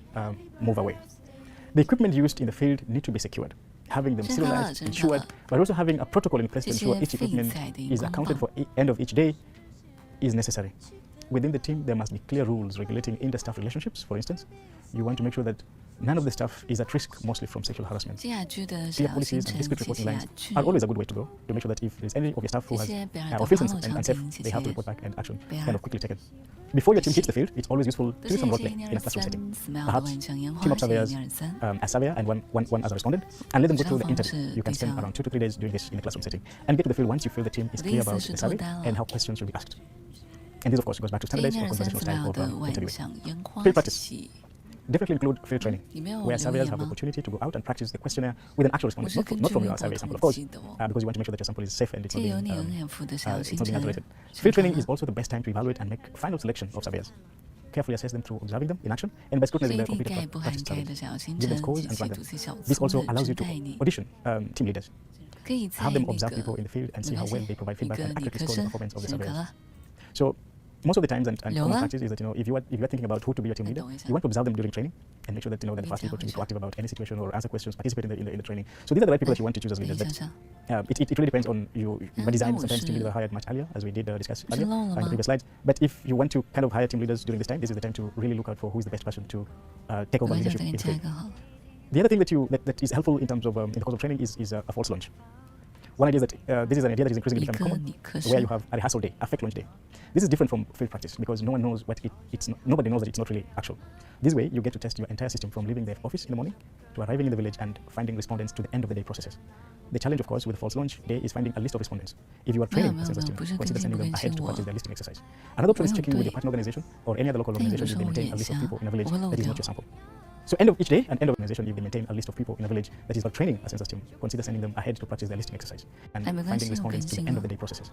move away. The equipment used in the field need to be secured, having them serialized, insured, but also having a protocol in place to ensure each equipment is accounted for end of each day is necessary. Within the team, there must be clear rules regulating inter-staff relationships. For instance, you want to make sure that none of the staff is at risk, mostly from sexual harassment. Clear policies and discrete reporting lines are always a good way to go to make sure that if there's any of your staff who has or feels unsafe, they have to report back and action kind of quickly taken. Before your team hits the field, it's always useful to do some roleplay in a classroom setting. Perhaps team of surveyors as surveyor and one as a respondent, and let them go through the interview. You can spend around 2 to 3 days doing this in a classroom setting, and get to the field once you feel the team is clear about the survey and how questions should be asked. And this, of course, goes back to standardized or conversational style of interviewing. Field practice. Definitely include field training, where surveyors have the opportunity to go out and practice the questionnaire with an actual respondent, not from your survey sample, of course, because you want to make sure that your sample is safe and it's not being adulterated. Field training is also the best time to evaluate and make final selection of surveyors. Carefully assess them through observing them in action and by scrutinizing their completed practice surveys. Give them scores and rank them. This also allows you to audition team leaders. Have them observe people in the field and see how well they provide feedback and accurately score the performance of the surveyors. So most of the times and common practice is that if you are thinking about who to be your team leader, you want to observe them during training and make sure that they're the first people to be proactive about any situation or answer questions, participate in the training. So these are the right people that you want to choose as leaders. But it really depends on you. By design, sometimes team leaders are hired much earlier, as we did discuss earlier in the previous slides. But if you want to kind of hire team leaders during this time, this is the time to really look out for who is the best person to take over leadership in the field. The other thing that is helpful in terms of in the course of training is a false launch. One idea is that this is an idea that is increasingly becoming common, where you have a rehearsal day, a fake launch day. This is different from field practice because nobody knows that it's not really actual. This way, you get to test your entire system from leaving the office in the morning to arriving in the village and finding respondents to the end of the day processes. The challenge, of course, with the false launch day is finding a list of respondents. If you are training a census team, consider sending them ahead to practice their listing exercise. Another option is checking with your partner organization or any other local organization if they maintain a list of people in a village that is not your sample. So end of each day and end of organization, if they maintain a list of people in a village that is not training a census team, consider sending them ahead to practice their listing exercise and finding respondents to the end of the day processes.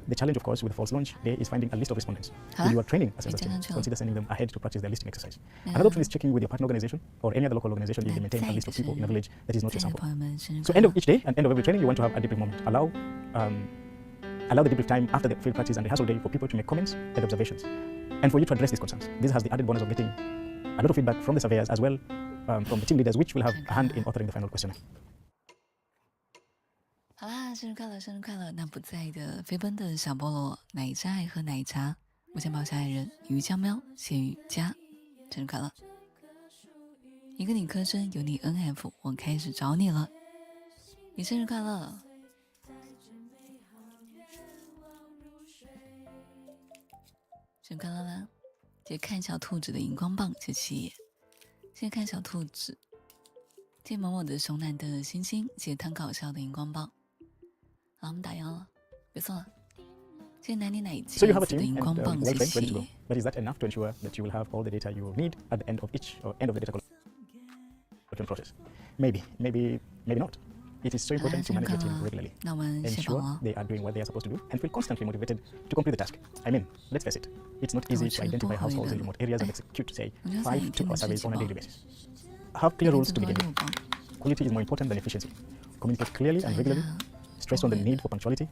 The challenge, of course, with the false launch day is finding a list of respondents. If you are training a census team, consider sending them ahead to practice their listing exercise. Another option is checking with your partner organization or any other local organization if they maintain a list of people in a village that is not your sample. So end of each day and end of every training, you want to have a debrief moment. Allow the debrief time after the field practice and rehearsal day for people to make comments and observations, and for you to address these concerns. This has the added bonus of getting a lot of feedback from the surveyors as well. From the team leaders, which will have a hand in authoring the final questionnaire. 好啦，生日快乐，生日快乐！那不在的飞奔的小菠萝，奶茶爱喝奶茶，我想抱小矮人，鱼酱喵，谢雨佳，生日快乐！一个你科生，有你 NF， 我开始找你了，你生日快乐！先看到了，谢谢看小兔子的荧光棒，谢谢，谢谢看小兔子，谢谢某某的熊男的星星，谢谢汤搞笑的荧光棒。好，我们打烊了，别送了。谢谢奶奶奶姐 So you have a 的 team 荧 and 光棒， well 谢 trained, ready to 谢 go.。But is that enough to ensure that you will have all the data you will need at the end of each or end of the data collection process? Maybe not. It is so important to manage your team regularly. 那我们卸榜 Ensure 了。 they are doing what they are supposed to do and feel constantly motivated to complete the task. I mean, let's face it, it's not easy to identify households in remote areas and execute, say, 5 2-hour surveys on a daily basis. Have clear rules to begin with. Quality is more important than efficiency. Communicate clearly and regularly. Stress on the need for punctuality.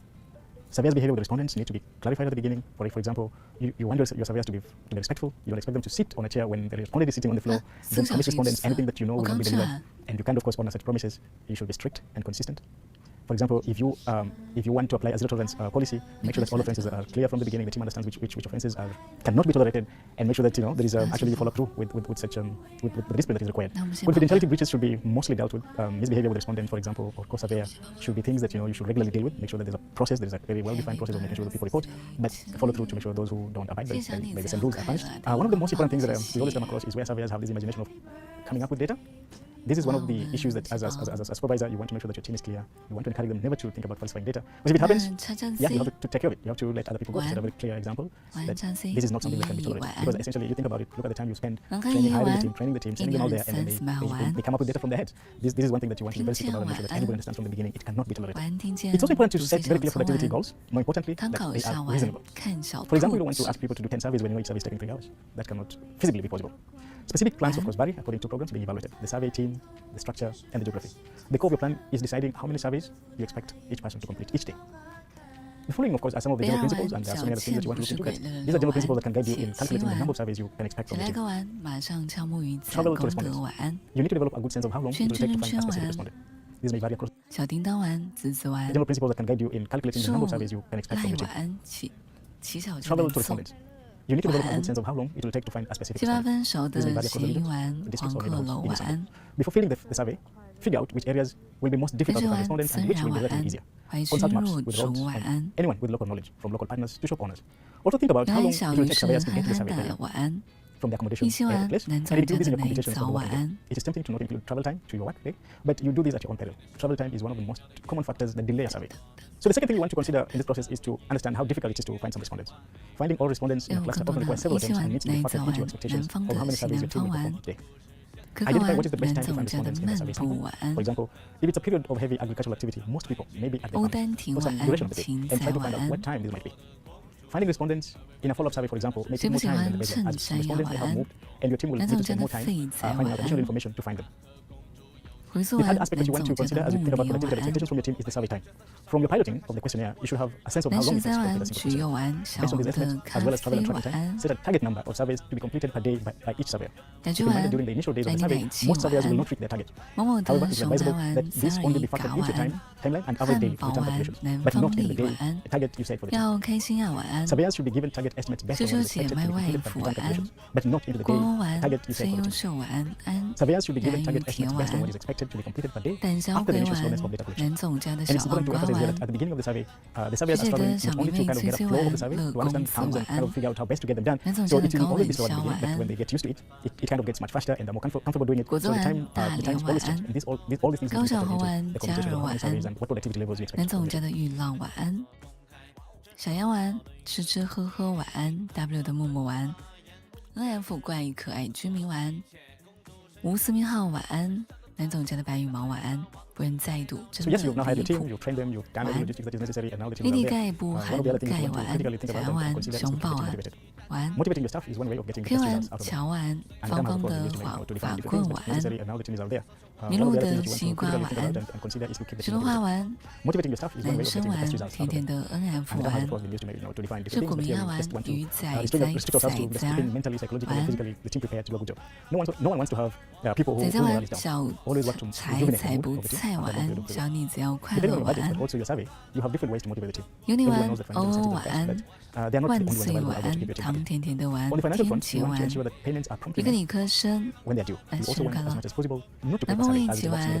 Surveyors' behavior with respondents need to be clarified at the beginning. For example, you want your surveyors to be respectful. You don't expect them to sit on a chair when the respondent is sitting on the floor. Don't promise respondents anything that you know will not be delivered. And you can't, of course, honor such promises. You should be strict and consistent. For example, if you want to apply a zero tolerance policy, make sure that all offences are clear from the beginning. The team understands which offences cannot be tolerated, and make sure that there is actually follow through with such with the discipline that is required. Confidentiality breaches should be mostly dealt with. Misbehavior with respondent, for example, or co-surveyor, should be things that you should regularly deal with. Make sure that there's a process, there's a very well-defined process of making sure that people report, but follow through to make sure those who don't abide by the same rules are punished. One of the most important things that we always come across is where surveyors have this imagination of coming up with data. This is one of the issues that as a supervisor, you want to make sure that your team is clear. You want to encourage them never to think about falsifying data. But if it happens, you have to take care of it. You have to let other people go. Set a very clear example that this is not something that can be tolerated. Because essentially, you think about it, look at the time you spend training the team, sending them out there, and then they come up with data from their heads. This is one thing that you want to be very strict about and make sure that everybody understands from the beginning. It cannot be tolerated. It's also important to set very clear productivity goals. More importantly, that they are reasonable. For example, you don't want to ask people to do 10 surveys when you know each survey is taking 3 hours. That cannot feasibly be possible. Specific plans, of course, vary according to programs being evaluated, the survey team, the structure, and the geography. The core of your plan is deciding how many surveys you expect each person to complete each day. The following, of course, are some of the general principles, and there are so many other things that you want to look into. These are general principles that can guide you in calculating the number of surveys you can expect from the team. Travel to respondents. You need to develop a good sense of how long it will take to find a specific respondent. These may vary across. The general principles that can guide you in calculating the number of surveys you can expect from the team. Travel to respondents. You need to develop a good sense of how long it will take to find a specific respondent. These may vary across the regions, the districts, or neighborhoods in the survey. Before filling the survey, figure out which areas will be most difficult to find respondents and which will be relatively easier. Consult maps with roads and anyone with local knowledge, from local partners to shop owners. Also think about how long it will take surveyors to get to the survey area from the accommodation place, and include this in your communications for the working day. It is tempting to not include travel time to your work day, but you do this at your own peril. Travel time is one of the most common factors that delay a survey. So the second thing you want to consider in this process is to understand how difficult it is to find some respondents. Finding all respondents in a cluster often requires several attempts and needs to be factored into your expectations of how many surveys your team will perform each day. Identify what is the best time to find respondents in a survey sample. For example, if it's a period of heavy agricultural activity, most people may be at their farm for some duration of the day, and try to find out what time this might be. Finding respondents in a follow-up survey, for example, may take more time than the baseline, as some respondents may have moved, and your team will need to spend more time finding out additional information to find them. The third aspect that you want to consider as you think about productivity and expectations from your team is the survey time. From your piloting of the questionnaire, you should have a sense of how long it takes to complete a single question. Based on these estimates, as well as travel and travel time, set a target number of surveys to be completed per day by each surveyor. Keep in mind that during the initial days of the survey, most surveyors will not reach their target. However, it's advisable that this only be factored into your timeline and average daily return calculations, but not into the day target you set for the team. Surveyors should be given target estimates based on what is expected to be completed per return calculations, but not into the day target you set for the team. Surveyors should be given target estimates based on what is expected to be completed per day after the initial slowness of data collection. And it's important to emphasize here that at the beginning of the survey, the surveyors are struggling not only to kind of get a flow of the survey, to understand how and kind of figure out how best to get them done. So it will always be slow at the beginning, but when they get used to it, it kind of gets much faster and they're more comfortable doing it. So the times always change. And all these things need to be factored into the computation of how many surveys and what productivity levels you expect. 小羊丸，吃吃喝喝晚安 ，W 的木木丸 ，NF 怪异可爱居民丸，吴思明浩晚安，南总家的白羽毛晚安，不忍再度真的离谱。弟弟盖不含盖丸，小羊丸熊抱丸。晚安 ，Q 丸乔丸，方方的法棍晚安，麋鹿的西瓜晚安，石头花丸，男生丸，甜甜的 NF 丸，是古明亚丸，鱼仔仔仔仔晚安，仔仔丸小财财不菜晚安，小妮子要快乐晚安，有你丸欧晚安。万岁晚安，糖甜甜的晚安，天琪晚安，一个理科生，是看了，南方卫一起晚安，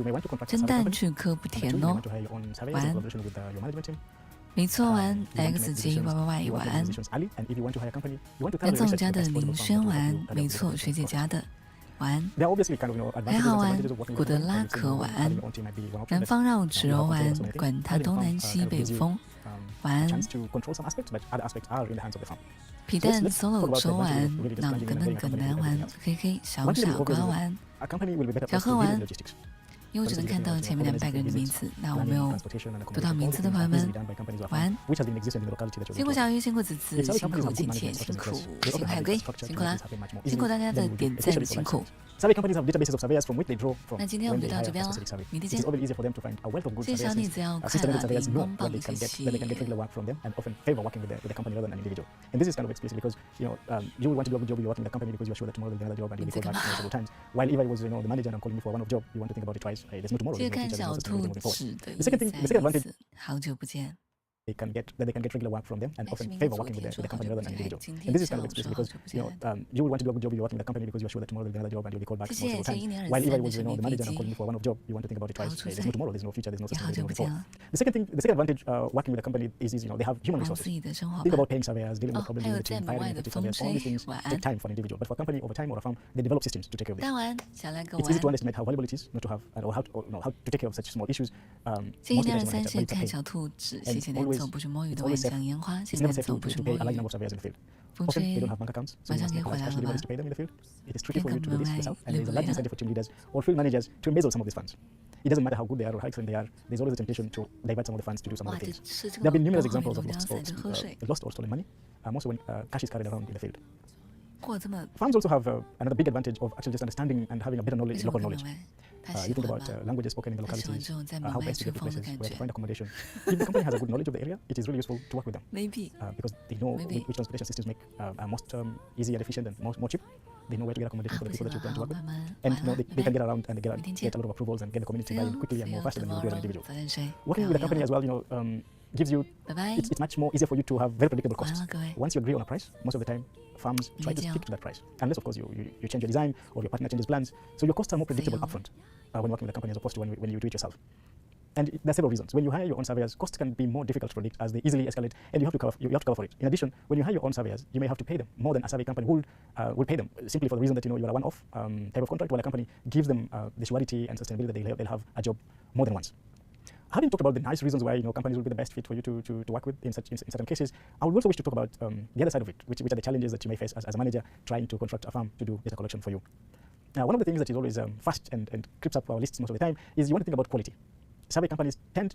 真蛋去磕不甜哦。晚安。没错，晚安 XGYYY 晚安。甘总家的林轩晚安，没错，学姐家的晚安。还好晚安，古德拉可晚安。南方绕指柔晚安，管他东南西北风晚安。皮蛋 solo 周晚安，啷个嫩个难玩，嘿嘿小傻瓜晚安。小贺晚安。因为我只能看到前面200个人的名字，那我没有读到名字的朋友们，晚安。辛苦小鱼，辛苦子子，辛苦倩倩，辛苦辛苦海龟，辛苦啦，辛苦大家的点赞，辛苦。那今天我们就到这边了，明天见。谢谢小李子要快乐的荧光棒，谢谢。你在干嘛？这个看小兔子的意思，好久不见。they can get regular work from them and often favor working with the company rather than an individual. And this is kind of explicit because you will want to do a good job if you're working with the company because you're sure that tomorrow there'll be another job and you'll be called back multiple times. While if I was the manager and I'm calling you for one-off job, you want to think about it twice. There's no tomorrow, there's no future, there's no such thing, there's no before. The second advantage working with a company is they have human resources. Think about paying surveyors, dealing with problems with the team, firing effective surveyors. All these things take time for an individual, but for a company over time or a firm, they develop systems to take care of this. It's easy to underestimate how valuable it is not to have or how to take care of such small issues. Most attention on it, but it's never safe to pay a large number of surveyors in the field. Often they don't have bank accounts, so you must make cash deliveries to pay them in the field. It is tricky for you to do this yourself, and there is a large incentive for team leaders or field managers to embezzle some of these funds. It doesn't matter how good they are or how excellent they are, there's always a temptation to divert some of the funds to do some other things. There have been numerous examples of lost or stolen money, also when cash is carried around in the field. Farms also have another big advantage of actually just understanding and having a better knowledge, local knowledge. You think about languages spoken in the localities, how best to get to places, where to find accommodation. If the company has a good knowledge of the area, it is really useful to work with them. Because they know which transportation systems make are most easy and efficient and more cheap. They know where to get accommodation for the people that you plan to work with. And they can get around and get a lot of approvals and get the community buy-in quickly and more faster than you would do as an individual. Working with a company as well, gives you, it's much more easier for you to have very predictable costs. Once you agree on a price, most of the time, firms try to stick to that price. Unless, of course, you change your design or your partner changes plans. So your costs are more predictable upfront when working with a company as opposed to when you do it yourself. And there are several reasons. When you hire your own surveyors, costs can be more difficult to predict as they easily escalate, and you have to cover for it. In addition, when you hire your own surveyors, you may have to pay them more than a survey company would pay them, simply for the reason that you are a one-off type of contract, while a company gives them the surety and sustainability that they'll have a job more than once. Having talked about the nice reasons why companies will be the best fit for you to work with in certain cases, I would also wish to talk about the other side of it, which are the challenges that you may face as a manager trying to contract a firm to do data collection for you. Now, one of the things that is always fast and creeps up our lists most of the time is you want to think about quality. Survey companies tend